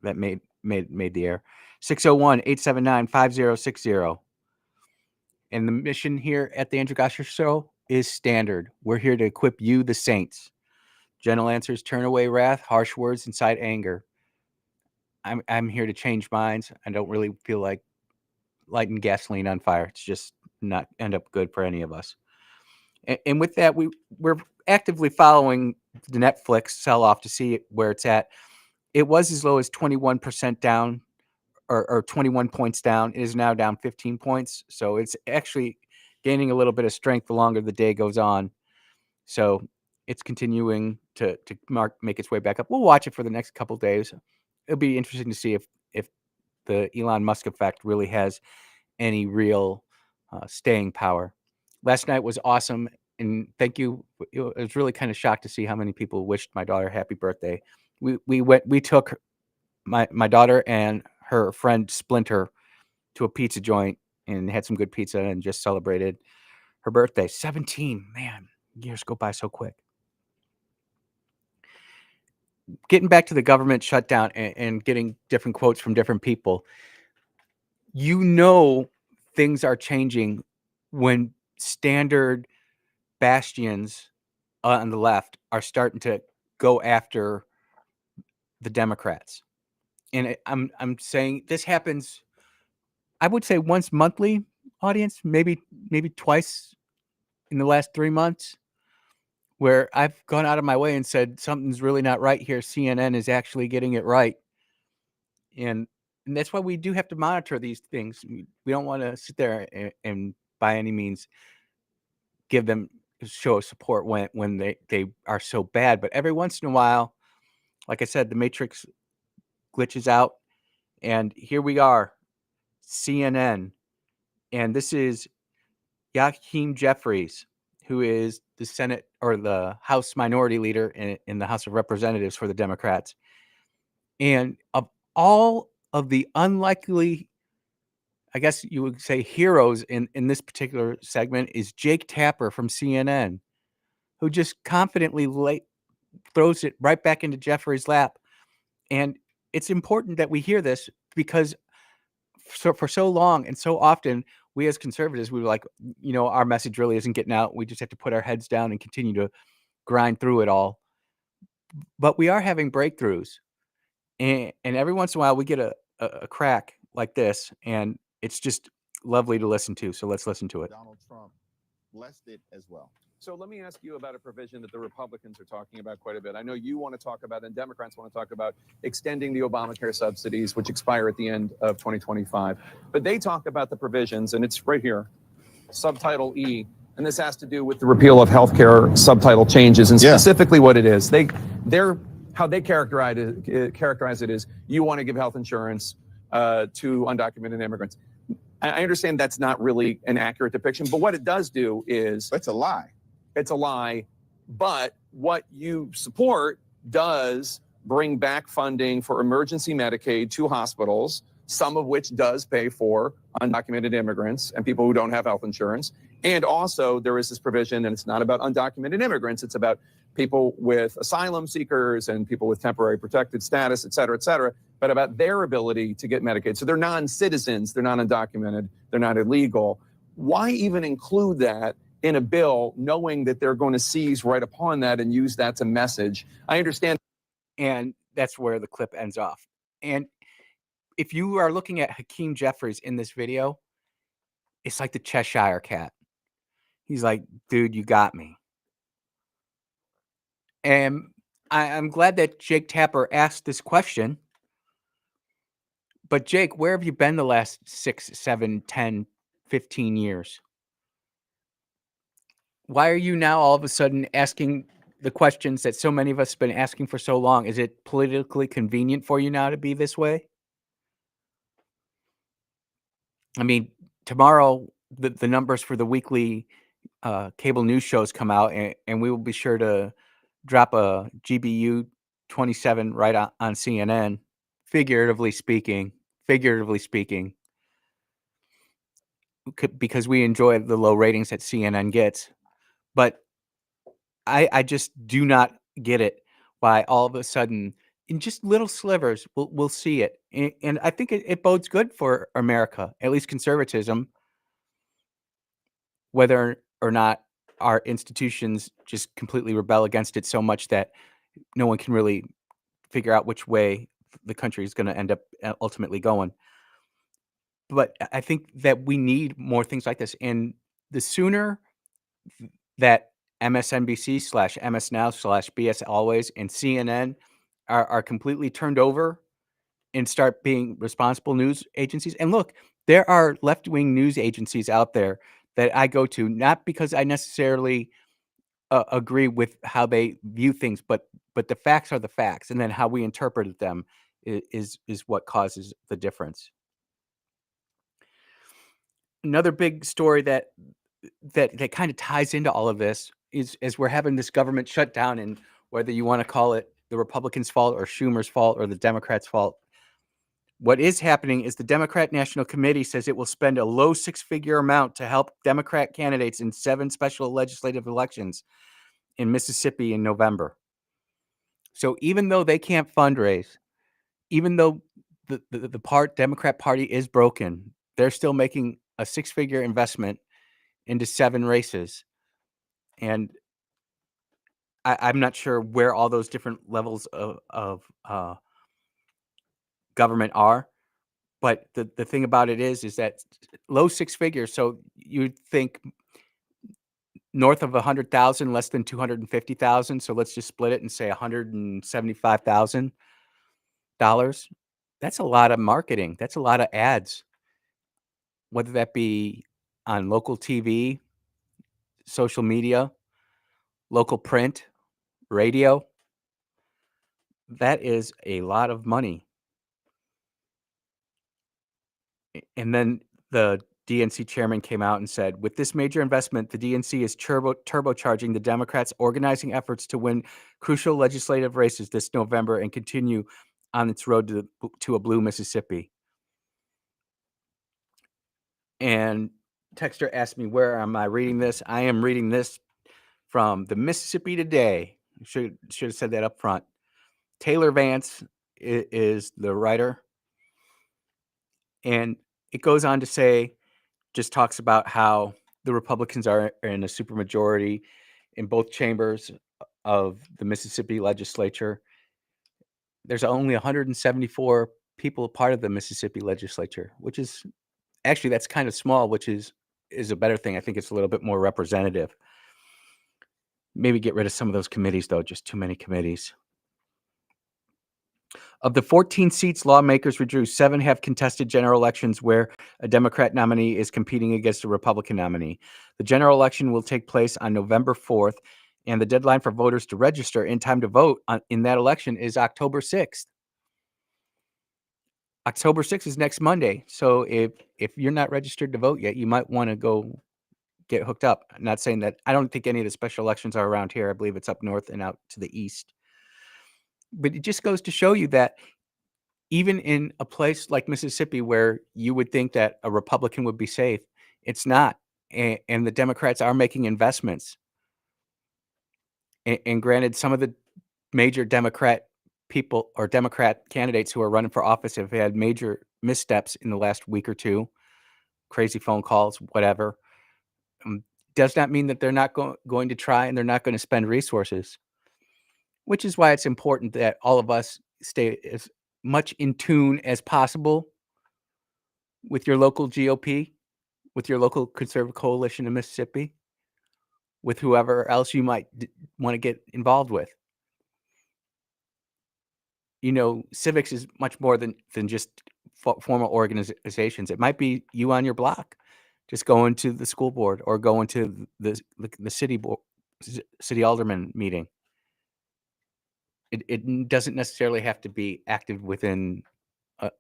that made the air. 601-879-5060. And the mission here at the Andrew Gosser Show is standard. We're here to equip you, the saints. Gentle answers turn away wrath, harsh words incite anger. I'm here to change minds. I don't really feel like lighting gasoline on fire. It's just not end up good for any of us. And with that, we're actively following the Netflix sell-off to see where it's at. It was as low as 21% down or 21 points down. It is now down 15 points. So it's actually gaining a little bit of strength the longer the day goes on. So it's continuing to make its way back up. We'll watch it for the next couple of days. It'll be interesting to see if the Elon Musk effect really has any real staying power. Last night was awesome, and thank you. I was really kind of shocked to see how many people wished my daughter happy birthday. We took my daughter and her friend Splinter to a pizza joint and had some good pizza and just celebrated her birthday. 17, man, years go by so quick. Getting back to the government shutdown and getting different quotes from different people, things are changing when standard bastions on the left are starting to go after the Democrats. And I'm saying this happens, I would say once monthly, audience, maybe twice in the last 3 months, where I've gone out of my way and said something's really not right here. CNN is actually getting it right. And that's why we do have to monitor these things. We don't want to sit there and by any means give them show support when they are so bad. But every once in a while, like I said, the matrix glitches out. And here we are, CNN. And this is Hakeem Jeffries, who is the Senate or the House Minority Leader in the House of Representatives for the Democrats. And of all of the unlikely, I guess you would say, heroes in this particular segment is Jake Tapper from CNN, who just confidently throws it right back into Jeffrey's lap. And it's important that we hear this because for so long and so often, we as conservatives, we were like, our message really isn't getting out. We just have to put our heads down and continue to grind through it all. But we are having breakthroughs. And every once in a while, we get a crack like this, and it's just lovely to listen to. So let's listen to it. Donald Trump blessed it as well. So let me ask you about a provision that the Republicans are talking about quite a bit. I know you want to talk about, and Democrats want to talk about, extending the Obamacare subsidies, which expire at the end of 2025. But they talk about the provisions, and it's right here, subtitle E, and this has to do with the repeal of healthcare subtitle changes, and specifically what it is. How they characterize it is you want to give health insurance to undocumented immigrants. I understand that's not really an accurate depiction, but what it does do is... It's a lie. It's a lie, but what you support does bring back funding for emergency Medicaid to hospitals, some of which does pay for undocumented immigrants and people who don't have health insurance. And also there is this provision, and it's not about undocumented immigrants, it's about people with asylum seekers and people with temporary protected status, et cetera, but about their ability to get Medicaid. So they're non-citizens, they're not undocumented, they're not illegal. Why even include that in a bill, knowing that they're going to seize right upon that and use that to message. I understand. And that's where the clip ends off. And if you are looking at Hakeem Jeffries in this video, it's like the Cheshire Cat. He's like, dude, you got me. And I'm glad that Jake Tapper asked this question. But Jake, where have you been the last 6, 7, 10, 15 years? Why are you now all of a sudden asking the questions that so many of us have been asking for so long? Is it politically convenient for you now to be this way? I mean, tomorrow, the numbers for the weekly cable news shows come out, and we will be sure to drop a GBU 27 right on CNN, figuratively speaking, because we enjoy the low ratings that CNN gets. But I just do not get it why all of a sudden, in just little slivers, we'll see it. And I think it bodes good for America, at least conservatism, whether or not our institutions just completely rebel against it so much that no one can really figure out which way the country is going to end up ultimately going. But I think that we need more things like this. And the sooner that MSNBC/MS Now/BS Always and CNN are completely turned over and start being responsible news agencies. And look, there are left-wing news agencies out there that I go to, not because I necessarily agree with how they view things, but the facts are the facts, and then how we interpret them is what causes the difference. Another big story that kind of ties into all of this is as we're having this government shutdown, and whether you want to call it the Republicans' fault or Schumer's fault or the Democrats' fault, what is happening is the Democrat National Committee says it will spend a low six-figure amount to help Democrat candidates in 7 special legislative elections in Mississippi in November. So even though they can't fundraise, even though the Democrat Party is broken, they're still making a 6-figure investment into 7 races. And I'm not sure where all those different levels of government are. But the thing about it is that low 6 figures. So you'd think north of 100,000, less than 250,000. So let's just split it and say $175,000. That's a lot of marketing. That's a lot of ads, whether that be on local TV, social media, local print, radio. That is a lot of money. And then the DNC chairman came out and said, with this major investment, the DNC is turbocharging the Democrats' organizing efforts to win crucial legislative races this November and continue on its road to a blue Mississippi. And Texter asked me, where am I reading this? I am reading this from the Mississippi Today. Should have said that up front. Taylor Vance is the writer. And it goes on to say, just talks about how the Republicans are in a supermajority in both chambers of the Mississippi legislature. There's only 174 people part of the Mississippi legislature, which is actually, that's kind of small, which is a better thing. I think it's a little bit more representative. Maybe get rid of some of those committees, though, just too many committees. Of the 14 seats lawmakers withdrew, 7 have contested general elections where a Democrat nominee is competing against a Republican nominee. The general election will take place on November 4th, and the deadline for voters to register in time to vote in that election is October 6th. October 6th is next Monday. So if you're not registered to vote yet, you might want to go get hooked up. I'm not saying that. I don't think any of the special elections are around here. I believe it's up north and out to the east. But it just goes to show you that even in a place like Mississippi, where you would think that a Republican would be safe, it's not. And the Democrats are making investments. And granted, some of the major Democrat people or Democrat candidates who are running for office have had major missteps in the last week or two, crazy phone calls, whatever. does not mean that they're not going to try and they're not going to spend resources, which is why it's important that all of us stay as much in tune as possible with your local GOP, with your local conservative coalition in Mississippi, with whoever else you might want to get involved with. You know, civics is much more than just formal organizations. It might be you on your block, just going to the school board or going to the city board, city alderman meeting. It doesn't necessarily have to be active within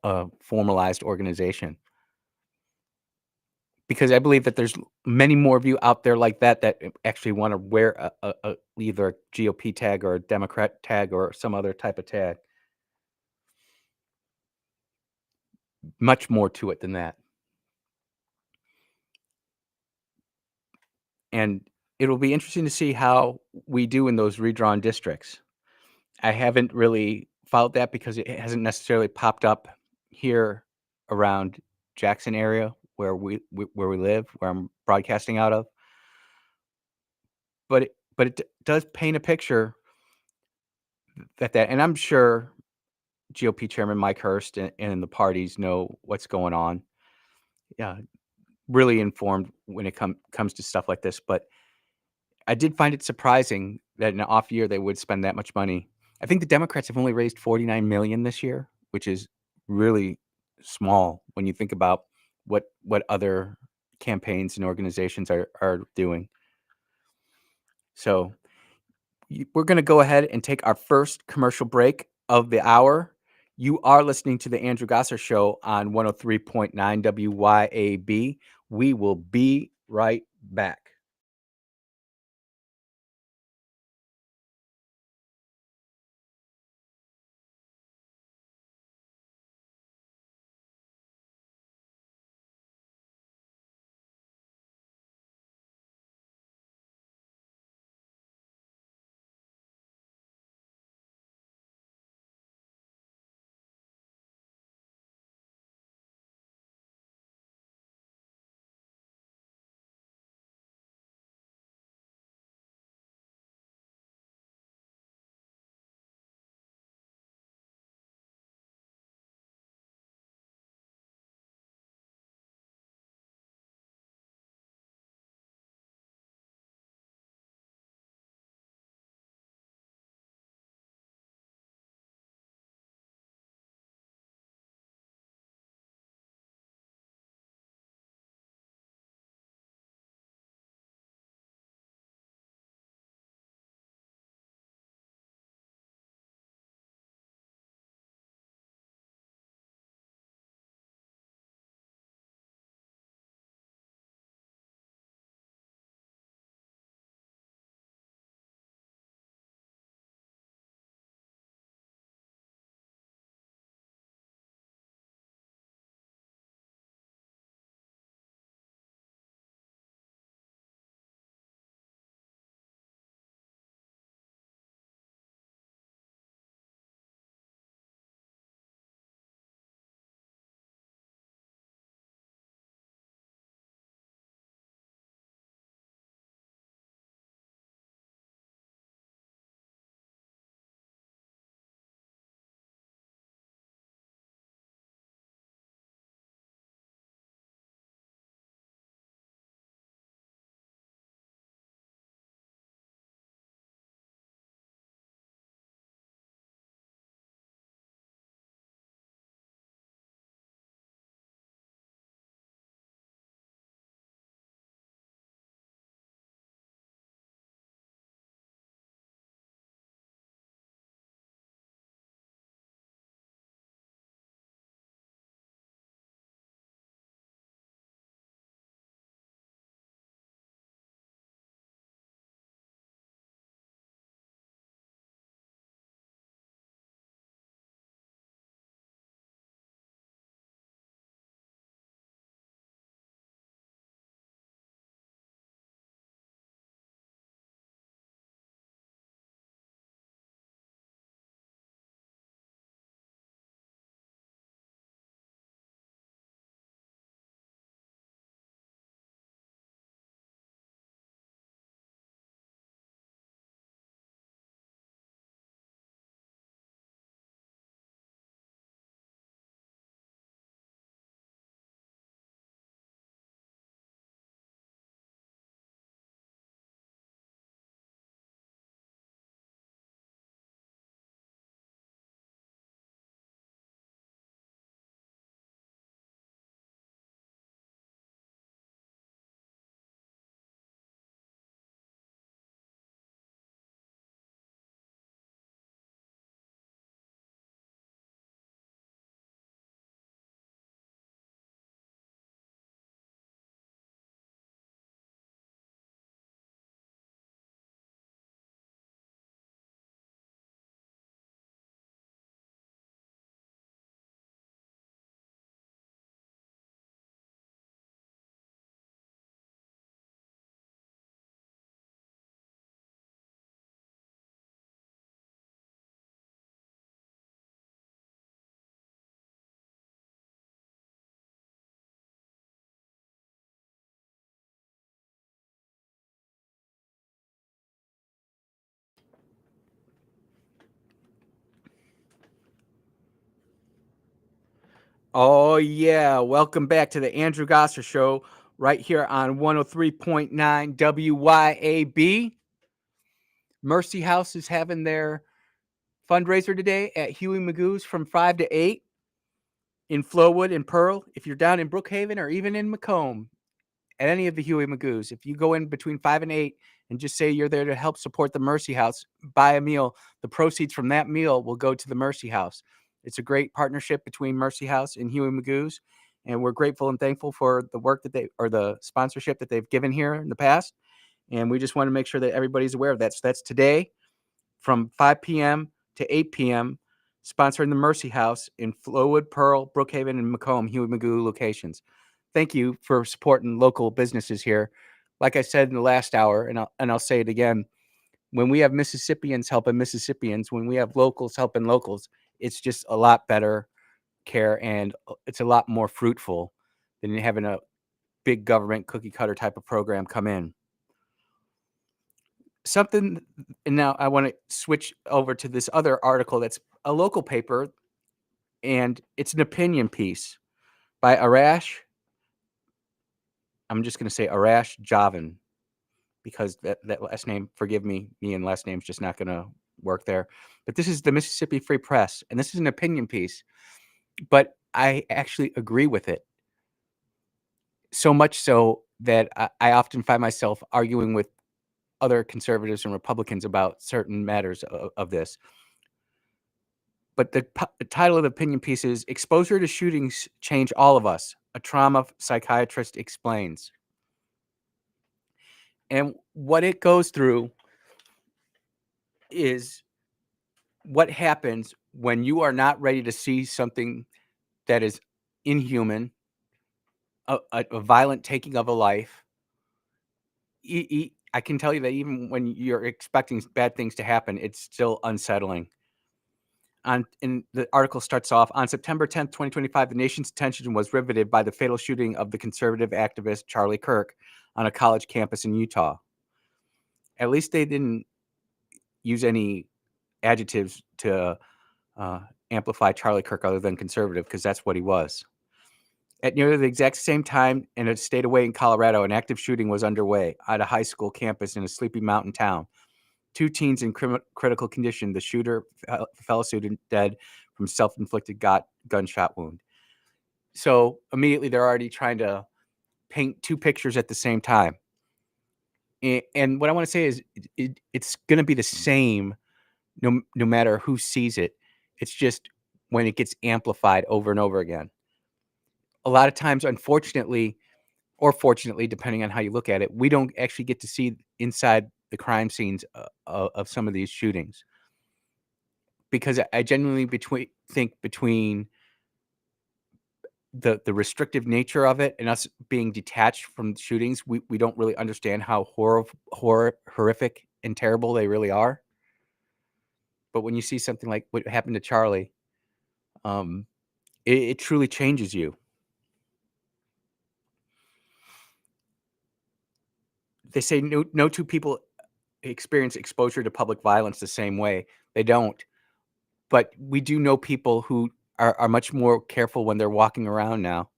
a formalized organization. Because I believe that there's many more of you out there like that actually want to wear either a GOP tag or a Democrat tag or some other type of tag. Much more to it than that. And it'll be interesting to see how we do in those redrawn districts. I haven't really followed that because it hasn't necessarily popped up here around Jackson area where we live, where I'm broadcasting out of. But it does paint a picture that, and I'm sure GOP Chairman Mike Hurst and the parties know what's going on. Yeah, really informed when it comes to stuff like this. But I did find it surprising that in an off year they would spend that much money. I think the Democrats have only raised $49 million this year, which is really small when you think about what other campaigns and organizations are doing. So we're going to go ahead and take our first commercial break of the hour. You are listening to the Andrew Gosser Show on 103.9 WYAB. We will be right back. Oh, yeah. Welcome back to the Andrew Gosser Show right here on 103.9 WYAB. Mercy House is having their fundraiser today at Huey Magoo's from 5 to 8 in Flowood and Pearl. If you're down in Brookhaven or even in Macomb, at any of the Huey Magoo's, if you go in between 5 and 8 and just say you're there to help support the Mercy House, buy a meal, the proceeds from that meal will go to the Mercy House. It's a great partnership between Mercy House and Huey Magoo's, and we're grateful and thankful for the work that the sponsorship that they've given here in the past. And we just want to make sure that everybody's aware of that. So that's today from 5 p.m. to 8 p.m., sponsoring the Mercy House in Flowood, Pearl, Brookhaven, and Macomb, Huey Magoo locations. Thank you for supporting local businesses here. Like I said in the last hour, and I'll say it again, when we have Mississippians helping Mississippians, when we have locals helping locals, it's just a lot better care, and it's a lot more fruitful than having a big government cookie cutter type of program come in. And now I want to switch over to this other article that's a local paper, and it's an opinion piece by Arash. I'm just going to say Arash Javan, because that last name, forgive me and last name's just not going to work there. But this is the Mississippi Free Press, and this is an opinion piece. But I actually agree with it. So much so that I often find myself arguing with other conservatives and Republicans about certain matters of this. But the title of the opinion piece is "Exposure to Shootings Change All of Us, a Trauma Psychiatrist Explains." And what it goes through is what happens when you are not ready to see something that is inhuman, a violent taking of a life. I can tell you that even when you're expecting bad things to happen, it's still unsettling. And the article starts off, on September 10th, 2025, the nation's attention was riveted by the fatal shooting of the conservative activist Charlie Kirk on a college campus in Utah. At least they didn't use any adjectives to amplify Charlie Kirk other than conservative, because that's what he was. At nearly the exact same time, in a state away in Colorado, an active shooting was underway at a high school campus in a sleepy mountain town. 2 teens in critical condition. The shooter fell asleep and dead from self-inflicted gunshot wound. So immediately they're already trying to paint 2 pictures at the same time. And what I want to say is it's going to be the same no matter who sees it. It's just when it gets amplified over and over again. A lot of times, unfortunately, or fortunately, depending on how you look at it, we don't actually get to see inside the crime scenes of some of these shootings. Because I genuinely think between the restrictive nature of it and us being detached from shootings, we don't really understand how horrific and terrible they really are. But when you see something like what happened to Charlie, it truly changes you. They say no 2 people experience exposure to public violence the same way. They don't. But we do know people who are much more careful when they're walking around now.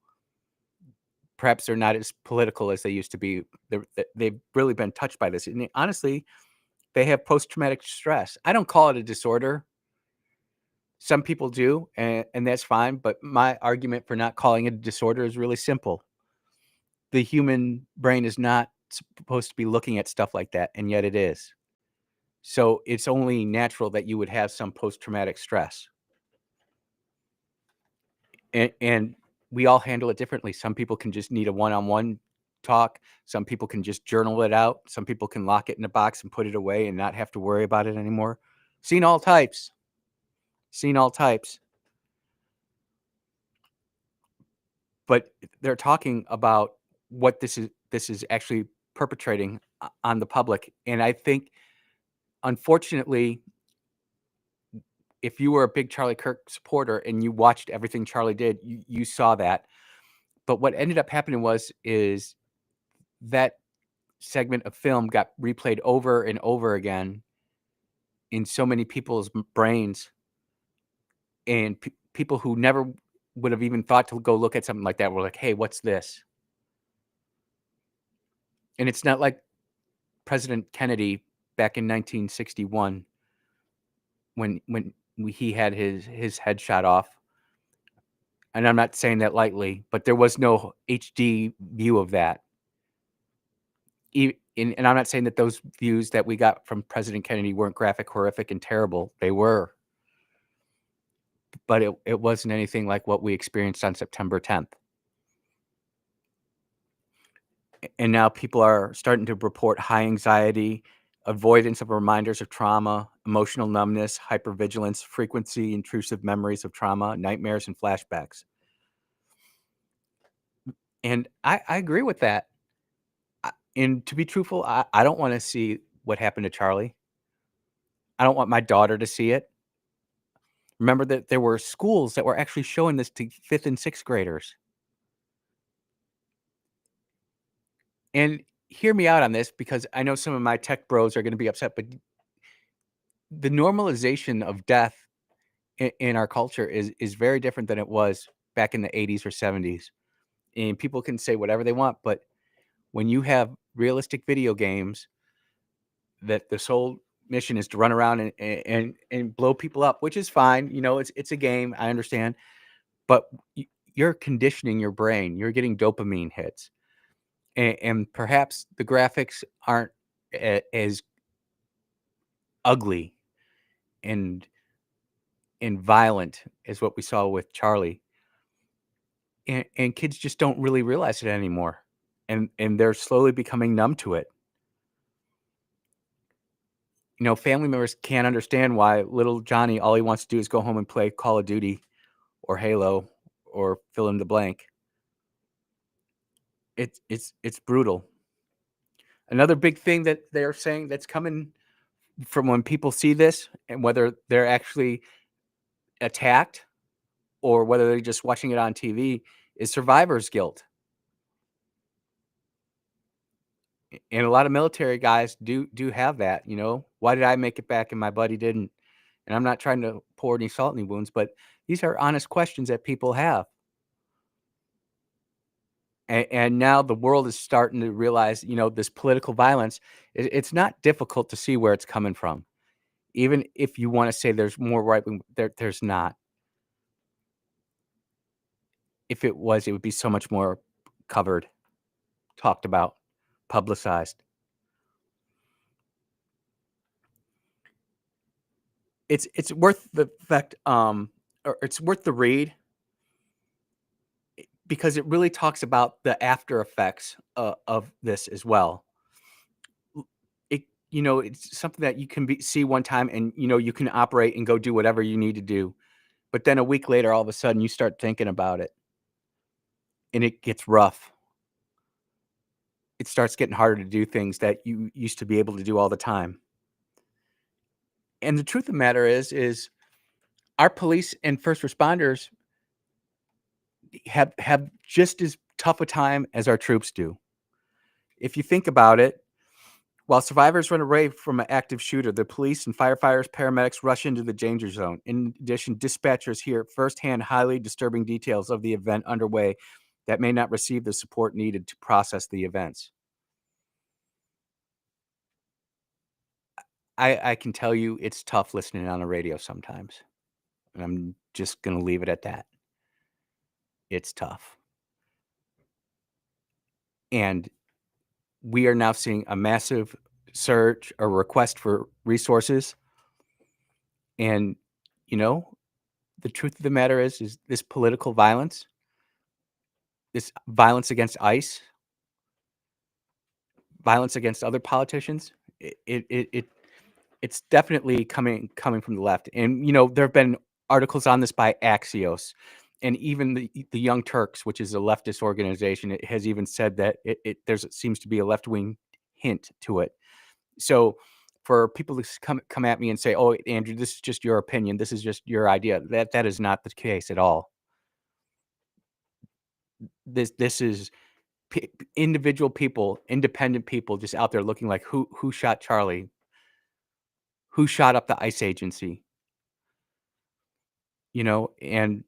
Perhaps they're not as political as they used to be. They've really been touched by this. And honestly, they have post-traumatic stress. I don't call it a disorder. Some people do, and that's fine. But my argument for not calling it a disorder is really simple. The human brain is not supposed to be looking at stuff like that, and yet it is. So it's only natural that you would have some post-traumatic stress. And we all handle it differently. Some people can just need a one-on-one talk. Some people can just journal it out. Some people can lock it in a box and put it away and not have to worry about it anymore. Seen all types. But they're talking about what this is actually perpetrating on the public. And I think, unfortunately, if you were a big Charlie Kirk supporter and you watched everything Charlie did, you saw that. But what ended up happening is that segment of film got replayed over and over again in so many people's brains, and people who never would have even thought to go look at something like that. We're like, hey, what's this? And it's not like President Kennedy back in 1961 when he had his head shot off. And I'm not saying that lightly, but there was no HD view of that. And I'm not saying that those views that we got from President Kennedy weren't graphic, horrific, and terrible. They were. But it wasn't anything like what we experienced on September 10th. And now people are starting to report high anxiety, avoidance of reminders of trauma, emotional numbness, hypervigilance, frequency, intrusive memories of trauma, nightmares, and flashbacks. And I agree with that. And to be truthful, I don't want to see what happened to Charlie. I don't want my daughter to see it. Remember that there were schools that were actually showing this to 5th and 6th graders. And hear me out on this, because I know some of my tech bros are going to be upset, but the normalization of death in our culture is very different than it was back in the 80s or 70s. And people can say whatever they want, but when you have realistic video games that the sole mission is to run around and blow people up, which is fine, it's a game, I understand, but you're conditioning your brain, you're getting dopamine hits, and perhaps the graphics aren't as ugly and violent as what we saw with Charlie. And kids just don't really realize it anymore. And they're slowly becoming numb to it. Family members can't understand why little Johnny, all he wants to do is go home and play Call of Duty or Halo or fill in the blank. It's brutal. Another big thing that they're saying that's coming from when people see this, and whether they're actually attacked or whether they're just watching it on TV, is survivor's guilt. And a lot of military guys do have that. Why did I make it back and my buddy didn't? And I'm not trying to pour any salt in any wounds, but these are honest questions that people have. And now the world is starting to realize, this political violence, it's not difficult to see where it's coming from. Even if you want to say there's more right wing, there's not. If it was, it would be so much more covered, talked about, publicized. It's worth the fact, or it's worth the read, because it really talks about the after effects of this as well. It's something that you can see one time, and you can operate and go do whatever you need to do, but then a week later, all of a sudden, you start thinking about it, and it gets rough. It starts getting harder to do things that you used to be able to do all the time. And the truth of the matter is our police and first responders have just as tough a time as our troops do. If you think about it, while survivors run away from an active shooter, the police and firefighters, paramedics rush into the danger zone. In addition, dispatchers hear firsthand highly disturbing details of the event underway that may not receive the support needed to process the events. I can tell you it's tough listening on the radio sometimes. And I'm just going to leave it at that. It's tough. And we are now seeing a massive surge or request for resources. And, the truth of the matter is this political violence, this violence against ICE, violence against other politicians, it's definitely coming from the left. And, there have been articles on this by Axios, and even the Young Turks, which is a leftist organization, it has even said that it seems to be a left-wing hint to it. So for people to come at me and say, "Oh, Andrew, this is just your opinion. This is just your idea," that is not the case at all. This is individual people, independent people, just out there looking like who shot Charlie, who shot up the ICE agency, and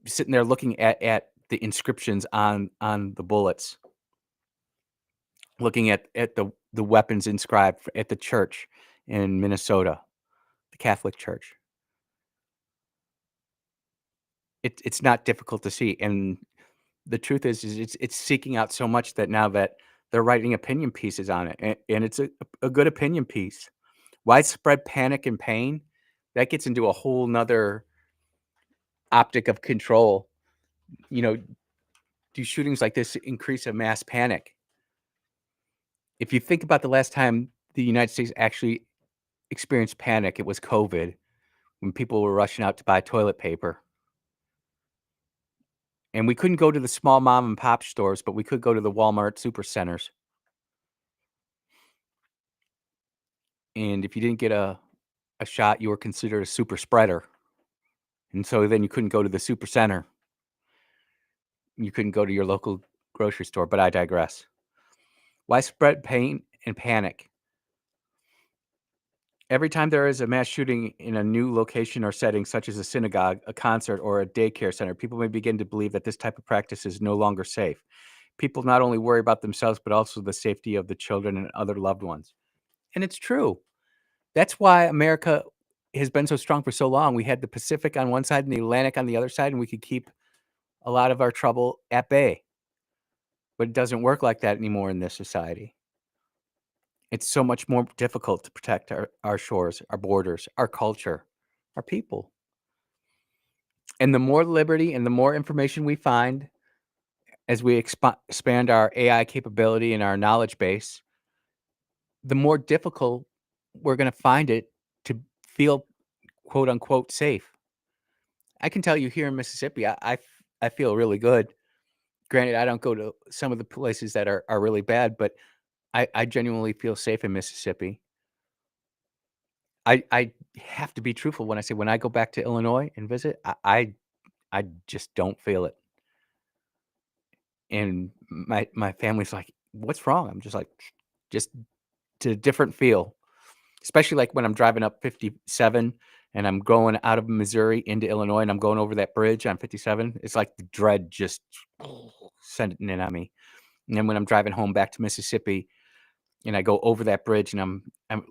sitting there looking at the inscriptions on the bullets, looking at the weapons inscribed at the church in Minnesota, the Catholic Church. It's not difficult to see, and the truth is it's seeking out so much that now that they're writing opinion pieces on it, and it's a good opinion piece. Widespread panic and pain, that gets into a whole nother optic of control. You know, do shootings like this increase a mass panic? If you think about the last time the United States actually experienced panic, it was COVID, when people were rushing out to buy toilet paper. And we couldn't go to the small mom and pop stores, but we could go to the Walmart supercenters. And if you didn't get a shot, you were considered a super spreader. And so then you couldn't go to the supercenter. You couldn't go to your local grocery store, but I digress. Widespread pain and panic. Every time there is a mass shooting in a new location or setting, such as a synagogue, a concert, or a daycare center, people may begin to believe that this type of practice is no longer safe. People not only worry about themselves, but also the safety of the children and other loved ones. And it's true. That's why America has been so strong for so long. We had the Pacific on one side and the Atlantic on the other side, and we could keep a lot of our trouble at bay. But it doesn't work like that anymore in this society. It's so much more difficult to protect our shores, our borders, our culture, our people. And the more liberty and the more information we find as we expand our AI capability and our knowledge base, the more difficult we're going to find it to feel quote unquote safe. I can tell you here in Mississippi, I feel really good. Granted, I don't go to some of the places that are really bad, but I genuinely feel safe in Mississippi. I have to be truthful when I say when I go back to Illinois and visit, I just don't feel it. And my family's like, "What's wrong?" I'm just like, just to a different feel. Especially like when I'm driving up 57 and I'm going out of Missouri into Illinois and I'm going over that bridge on 57. It's like the dread just sending it on me. And then when I'm driving home back to Mississippi and I go over that bridge and I'm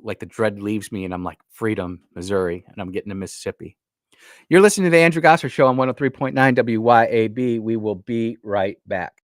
like the dread leaves me and I'm like freedom, Missouri, and I'm getting to Mississippi. You're listening to the Andrew Gosser Show on 103.9 WYAB. We will be right back.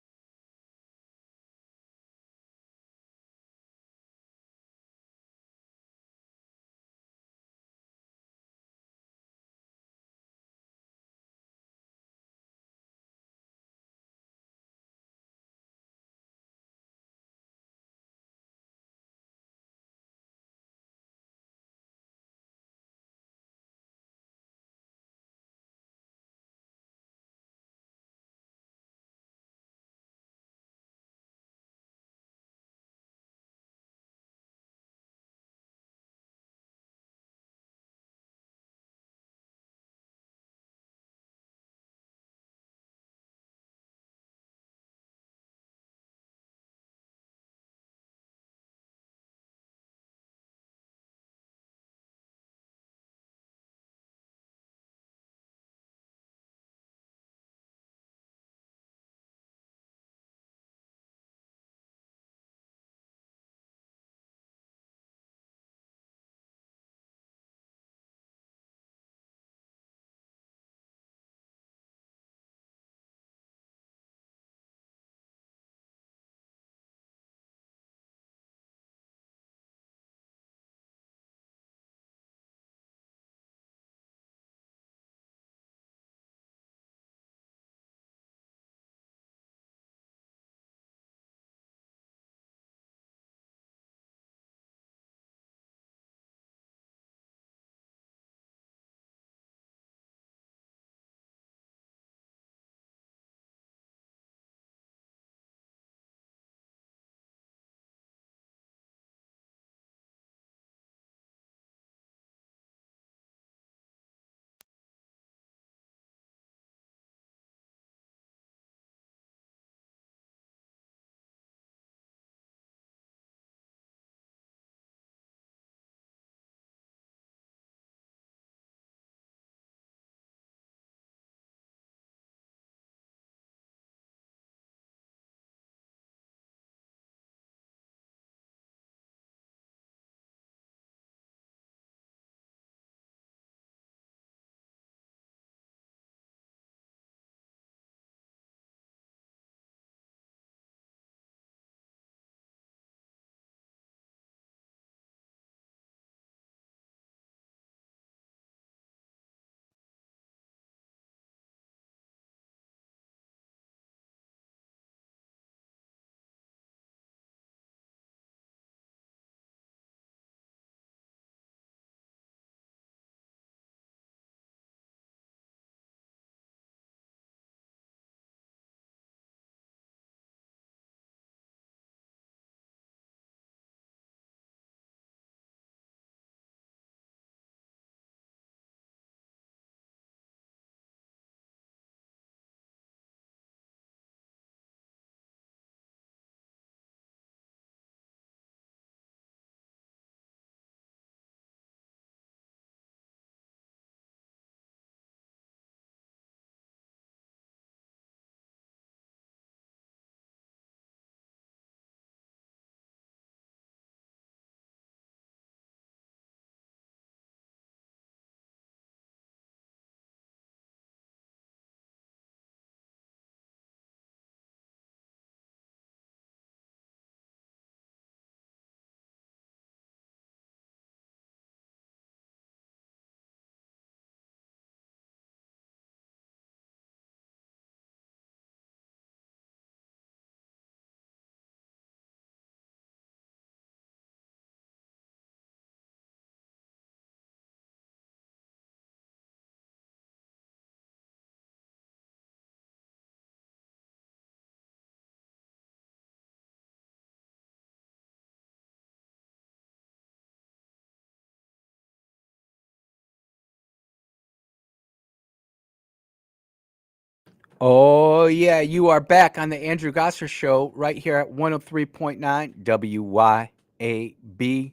Oh, yeah, you are back on the Andrew Gosser Show right here at 103.9 WYAB.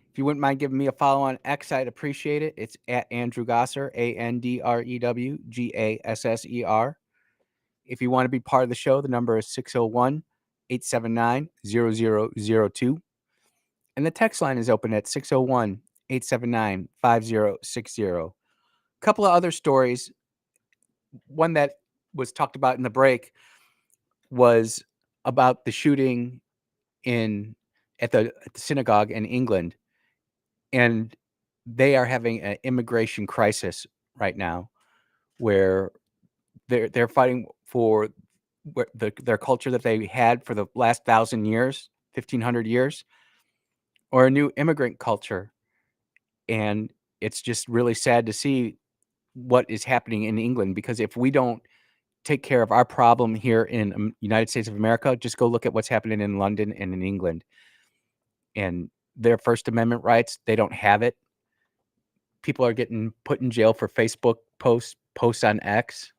If you wouldn't mind giving me a follow on X, I'd appreciate it. It's at Andrew Gosser, AndrewGasser. If you want to be part of the show, the number is 601-879-0002. And the text line is open at 601-879-5060. A couple of other stories. One that was talked about in the break was about the shooting at the synagogue in England, and they are having an immigration crisis right now, where they're fighting for their culture that they had for the last 1,000 years, 1,500 years, or a new immigrant culture, and it's just really sad to see what is happening in England, because if we don't take care of our problem here in United States of America, just go look at what's happening in London and in England. And their First Amendment rights, they don't have it. People are getting put in jail for Facebook posts on X,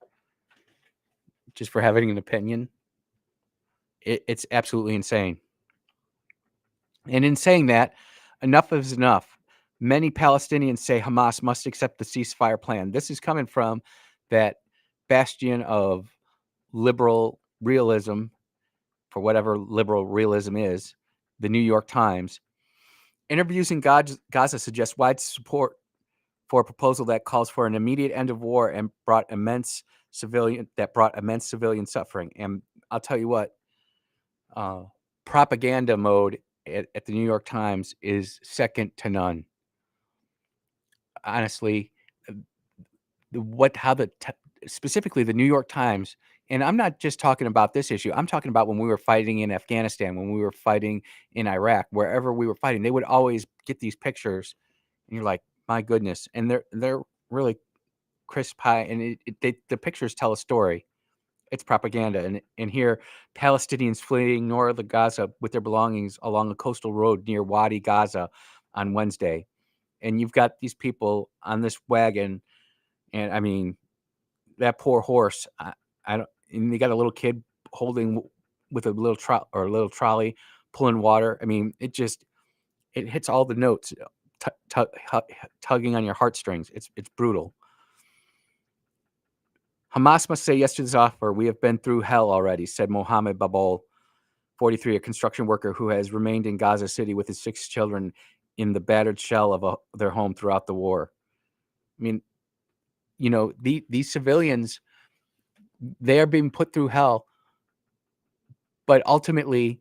just for having an opinion. It's absolutely insane. And in saying that, enough is enough. Many Palestinians say Hamas must accept the ceasefire plan. This is coming from that bastion of liberal realism, for whatever liberal realism is, the New York Times. Interviews in Gaza suggest wide support for a proposal that calls for an immediate end of war and brought immense civilian suffering. And I'll tell you what, propaganda mode at the New York Times is second to none. Honestly, specifically the New York Times, and I'm not just talking about this issue. I'm talking about when we were fighting in Afghanistan, when we were fighting in Iraq, wherever we were fighting, they would always get these pictures, and you're like, my goodness. And they're really crisp high, and the pictures tell a story. It's propaganda. And here, Palestinians fleeing north of Gaza with their belongings along a coastal road near Wadi Gaza on Wednesday. And you've got these people on this wagon, and I mean, that poor horse. I don't. And they got a little kid holding with a little trolley, pulling water. I mean, it hits all the notes, tugging on your heartstrings. It's brutal. Hamas must say yes to this offer. We have been through hell already, said Mohammed Babol, 43, a construction worker who has remained in Gaza City with his 6 children in the battered shell of their home throughout the war. I mean, these civilians, they are being put through hell, but ultimately,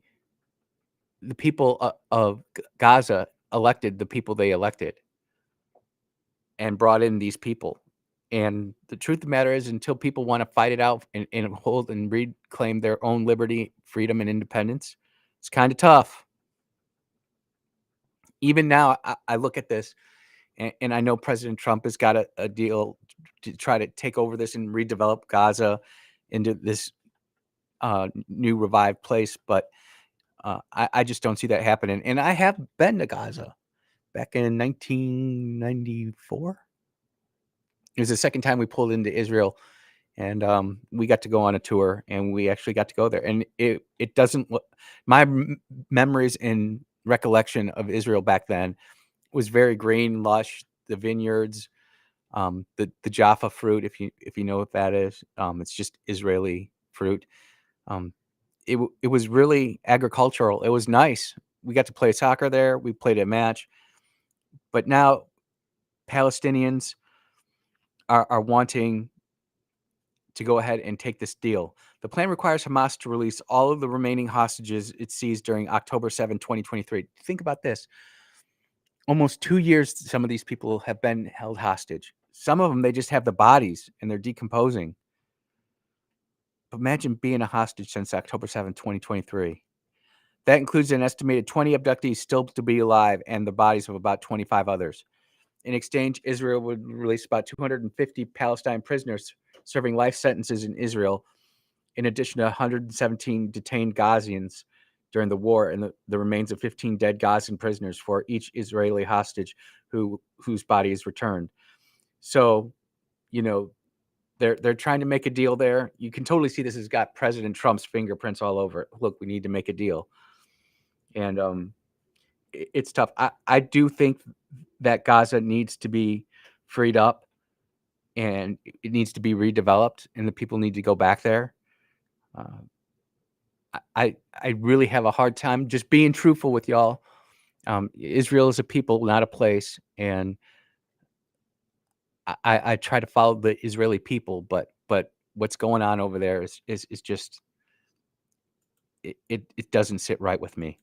the people of Gaza elected the people they elected and brought in these people. And the truth of the matter is, until people want to fight it out and hold and reclaim their own liberty, freedom, and independence, it's kind of tough. Even now, I look at this, and I know President Trump has got a deal to try to take over this and redevelop Gaza into this new revived place, but I just don't see that happening. And I have been to Gaza back in 1994. It was the second time we pulled into Israel, and we got to go on a tour, and we actually got to go there. And it doesn't look, my memories and recollection of Israel back then was very green, lush, the vineyards, the Jaffa fruit, if you know what that is. It's just Israeli fruit. It was really agricultural. It was nice. We got to play soccer there. We played a match. But now Palestinians are wanting to go ahead and take this deal. The plan requires Hamas to release all of the remaining hostages it seized during October 7, 2023. Think about this. Almost 2 years, some of these people have been held hostage. Some of them, they just have the bodies and they're decomposing. But imagine being a hostage since October 7, 2023. That includes an estimated 20 abductees still to be alive and the bodies of about 25 others. In exchange, Israel would release about 250 Palestine prisoners serving life sentences in Israel, in addition to 117 detained Gazians during the war and the remains of 15 dead Gazan prisoners for each Israeli hostage whose body is returned. So, They're trying to make a deal there. You can totally see this has got President Trump's fingerprints all over it. Look, we need to make a deal, and it's tough. I do think that Gaza needs to be freed up, and it needs to be redeveloped, and the people need to go back there. I really have a hard time just being truthful with y'all. Israel is a people, not a place, and I try to follow the Israeli people, but what's going on over there is just it doesn't sit right with me.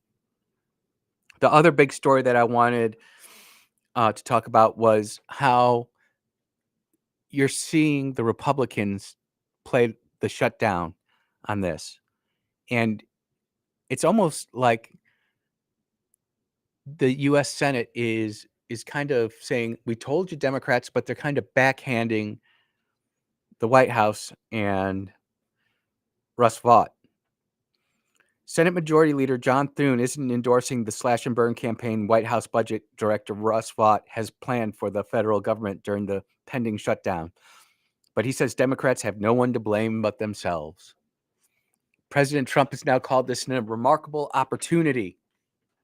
The other big story that I wanted to talk about was how you're seeing the Republicans play the shutdown on this, and it's almost like the U.S. Senate is kind of saying, "We told you, Democrats," but they're kind of backhanding the White House and Russ Vought. Senate Majority Leader John Thune isn't endorsing the slash and burn campaign White House Budget Director Russ Vought has planned for the federal government during the pending shutdown. But he says Democrats have no one to blame but themselves. President Trump has now called this a remarkable opportunity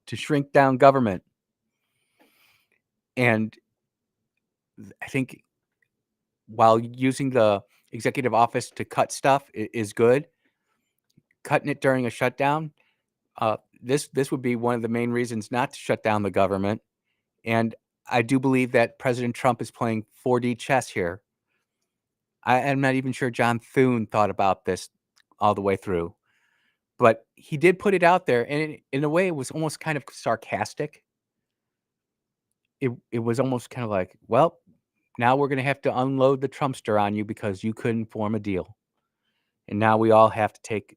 to shrink down government. And I think while using the executive office to cut stuff is good, cutting it during a shutdown, this would be one of the main reasons not to shut down the government. And I do believe that President Trump is playing 4D chess here. I'm not even sure John Thune thought about this all the way through, but he did put it out there, and in a way, it was almost kind of sarcastic. It was almost kind of like, well, now we're going to have to unload the Trumpster on you because you couldn't form a deal, and now we all have to take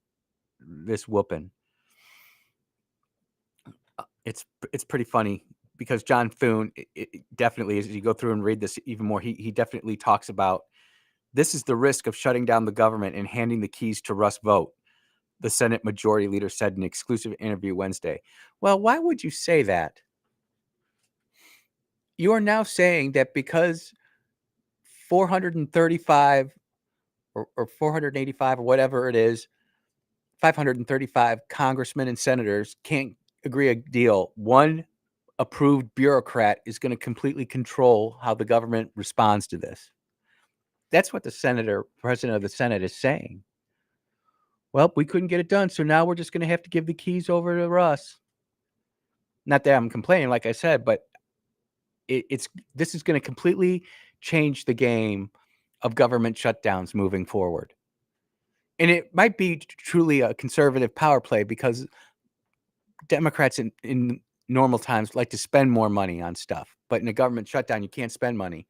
this whooping. It's pretty funny because John Thune it definitely, as you go through and read this even more, he definitely talks about this is the risk of shutting down the government and handing the keys to Russ Vought, the Senate Majority Leader said in an exclusive interview Wednesday. Well, why would you say that? You are now saying that because 435 or 485 or whatever it is, 535 congressmen and senators can't agree a deal, one approved bureaucrat is going to completely control how the government responds to this. That's what the president of the Senate is saying. Well, we couldn't get it done, so now we're just going to have to give the keys over to Russ. Not that I'm complaining, like I said, but this is going to completely change the game of government shutdowns moving forward. And it might be truly a conservative power play because Democrats in normal times like to spend more money on stuff, but in a government shutdown, you can't spend money.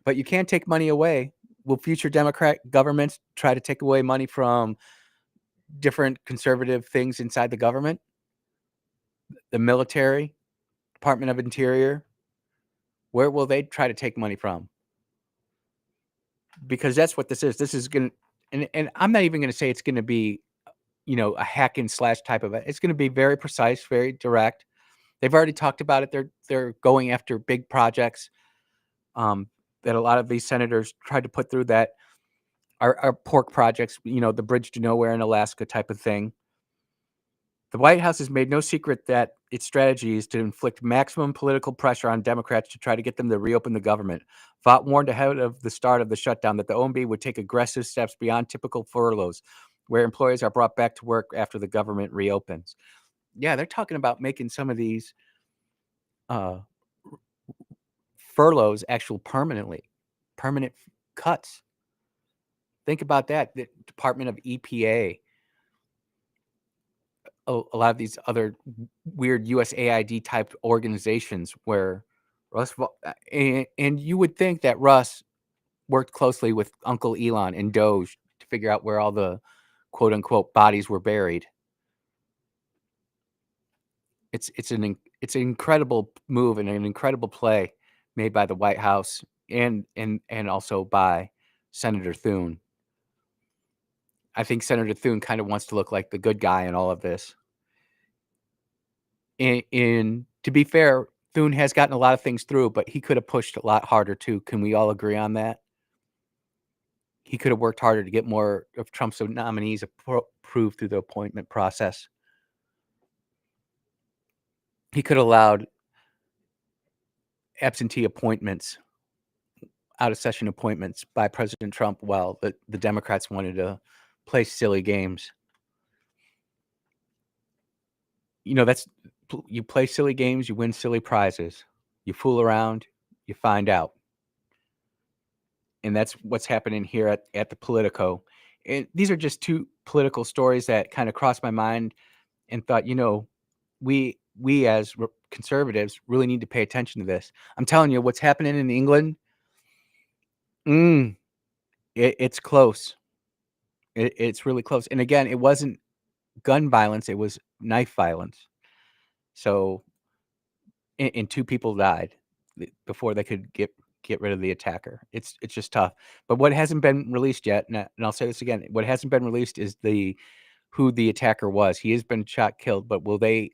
But you can't take money away. Will future Democrat governments try to take away money from different conservative things inside the government? The military, Department of Interior, where will they try to take money from? Because that's what this is. This is going to, and I'm not even going to say it's going to be, a hack and slash type of it. It's going to be very precise, very direct. They've already talked about it. They're going after big projects that a lot of these senators tried to put through that are pork projects, the bridge to nowhere in Alaska type of thing. The White House has made no secret that its strategy is to inflict maximum political pressure on Democrats to try to get them to reopen the government. Vought warned ahead of the start of the shutdown that the OMB would take aggressive steps beyond typical furloughs, where employees are brought back to work after the government reopens. Yeah, they're talking about making some of these furloughs actual permanent cuts. Think about that. The Department of EPA, a lot of these other weird USAID type organizations where Russ, and you would think that Russ worked closely with Uncle Elon and Doge to figure out where all the quote unquote bodies were buried. It's an incredible move and an incredible play made by the White House and also by Senator Thune. I think Senator Thune kind of wants to look like the good guy in all of this. And to be fair, Thune has gotten a lot of things through, but he could have pushed a lot harder too. Can we all agree on that? He could have worked harder to get more of Trump's nominees approved through the appointment process. He could have allowed absentee appointments, out of session appointments by President Trump while the Democrats wanted to play silly games. You know, you play silly games, you win silly prizes. You fool around, you find out. And that's what's happening here at the Politico. And these are just two political stories that kind of crossed my mind and thought, you know, we as conservatives really need to pay attention to this. I'm telling you, what's happening in England, it's close. It's really close. And again, it wasn't gun violence; it was knife violence. So, and two people died before they could get rid of the attacker. It's just tough. But what hasn't been released yet, and I'll say this again, what hasn't been released is who the attacker was. He has been shot, killed, but will they?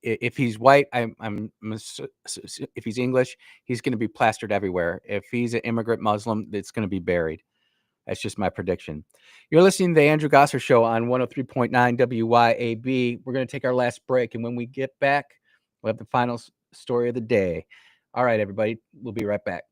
If he's white, if he's English, he's going to be plastered everywhere. If he's an immigrant Muslim, it's going to be buried. That's just my prediction. You're listening to the Andrew Gosser Show on 103.9 WYAB. We're going to take our last break, and when we get back, we'll have the final story of the day. All right, everybody, we'll be right back.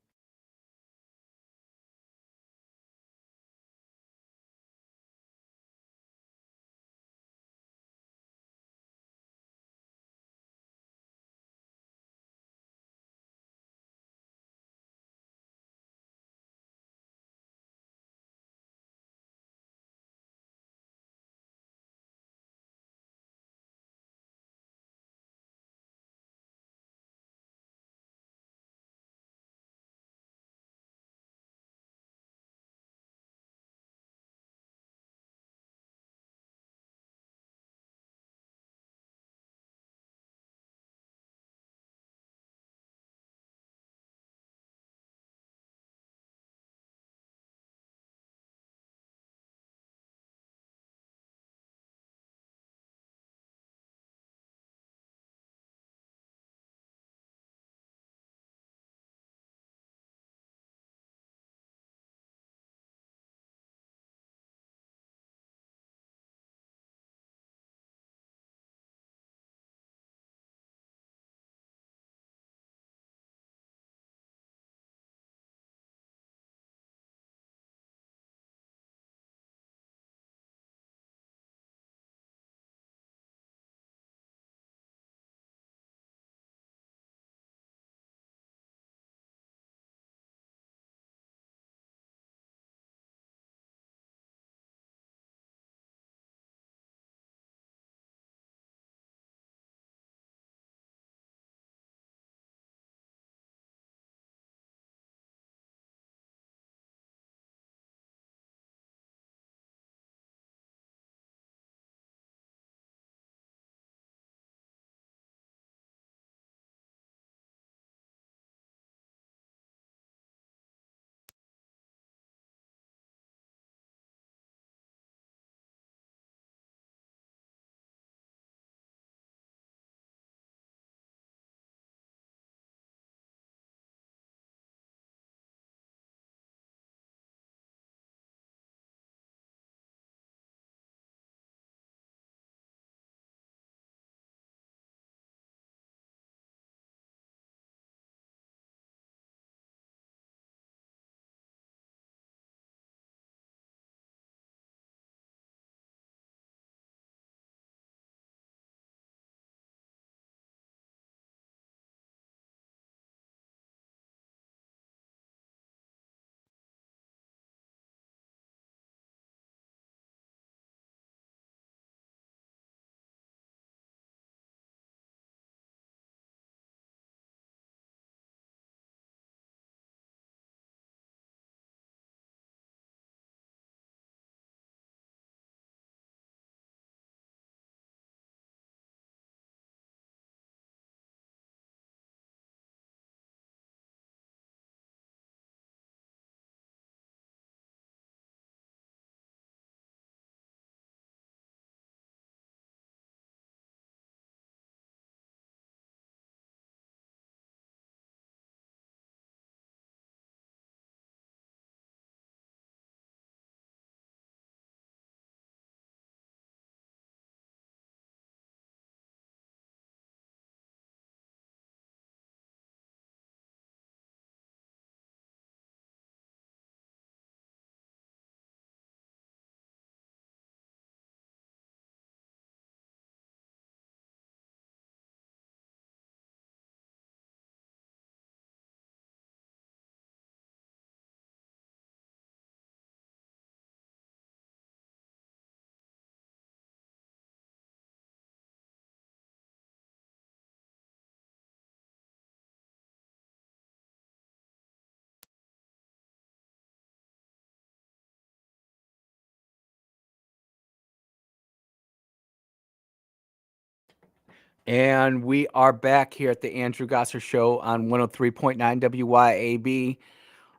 And we are back here at the Andrew Gosser Show on 103.9 WYAB.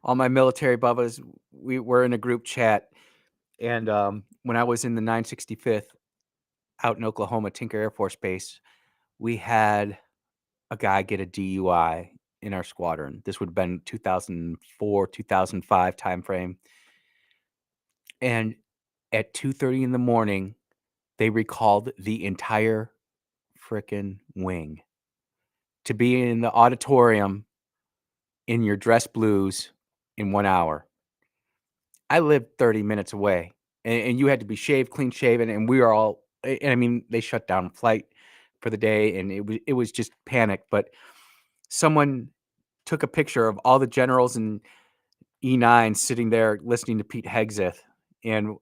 All my military bubbas, we were in a group chat. And when I was in the 965th out in Oklahoma, Tinker Air Force Base, we had a guy get a DUI in our squadron. This would have been 2004, 2005 timeframe. And at 2:30 in the morning, they recalled the entire frickin' wing to be in the auditorium in your dress blues in 1 hour. I lived 30 minutes away, and you had to be shaved, clean shaven, and we were all. And I mean, they shut down flight for the day, and it was just panic. But someone took a picture of all the generals and E9 sitting there listening to Pete Hegseth, and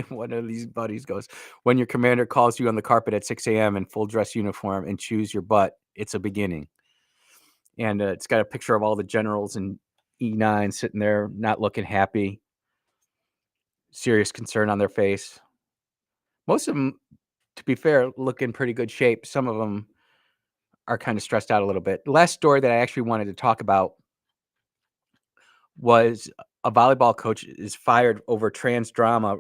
one of these buddies goes, "When your commander calls you on the carpet at 6 a.m. in full dress uniform and chews your butt, it's a beginning." And it's got a picture of all the generals and E9 sitting there, not looking happy, serious concern on their face. Most of them, to be fair, look in pretty good shape. Some of them are kind of stressed out a little bit. The last story that I actually wanted to talk about was a volleyball coach is fired over trans drama.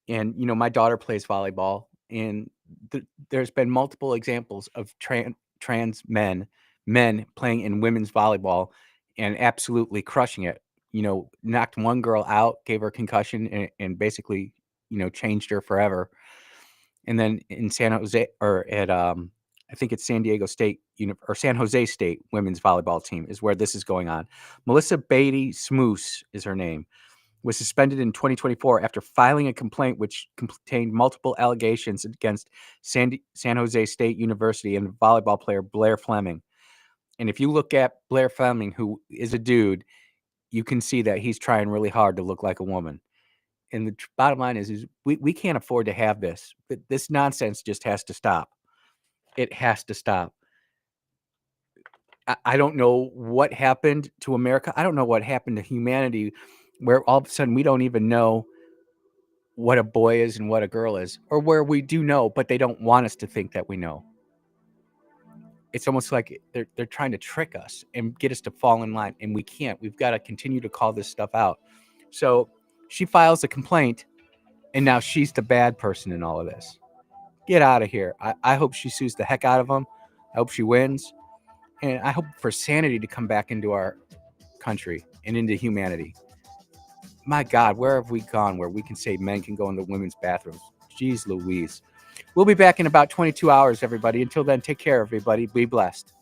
And, you know, my daughter plays volleyball, and there's been multiple examples of trans men playing in women's volleyball and absolutely crushing it. You know, knocked one girl out, gave her a concussion, and basically, you know, changed her forever. And then in San Jose, or at I think it's San Diego State or San Jose State women's volleyball team is where this is going on. Melissa Beatty Smoose is her name. Was suspended in 2024 after filing a complaint which contained multiple allegations against San Jose State University and volleyball player Blair Fleming. And if you look at Blair Fleming, who is a dude, you can see that he's trying really hard to look like a woman. And the bottom line is we can't afford to have this. This nonsense just has to stop. It has to stop. I don't know what happened to America. I don't know what happened to humanity, where all of a sudden we don't even know what a boy is and what a girl is, or where we do know, but they don't want us to think that we know. It's almost like they're trying to trick us and get us to fall in line, and we can't. We've got to continue to call this stuff out. So she files a complaint, and now she's the bad person in all of this. Get out of here. I hope she sues the heck out of them. I hope she wins. And I hope for sanity to come back into our country and into humanity. My God, where have we gone where we can say men can go into women's bathrooms? Jeez Louise. We'll be back in about 22 hours, everybody. Until then, take care, everybody. Be blessed.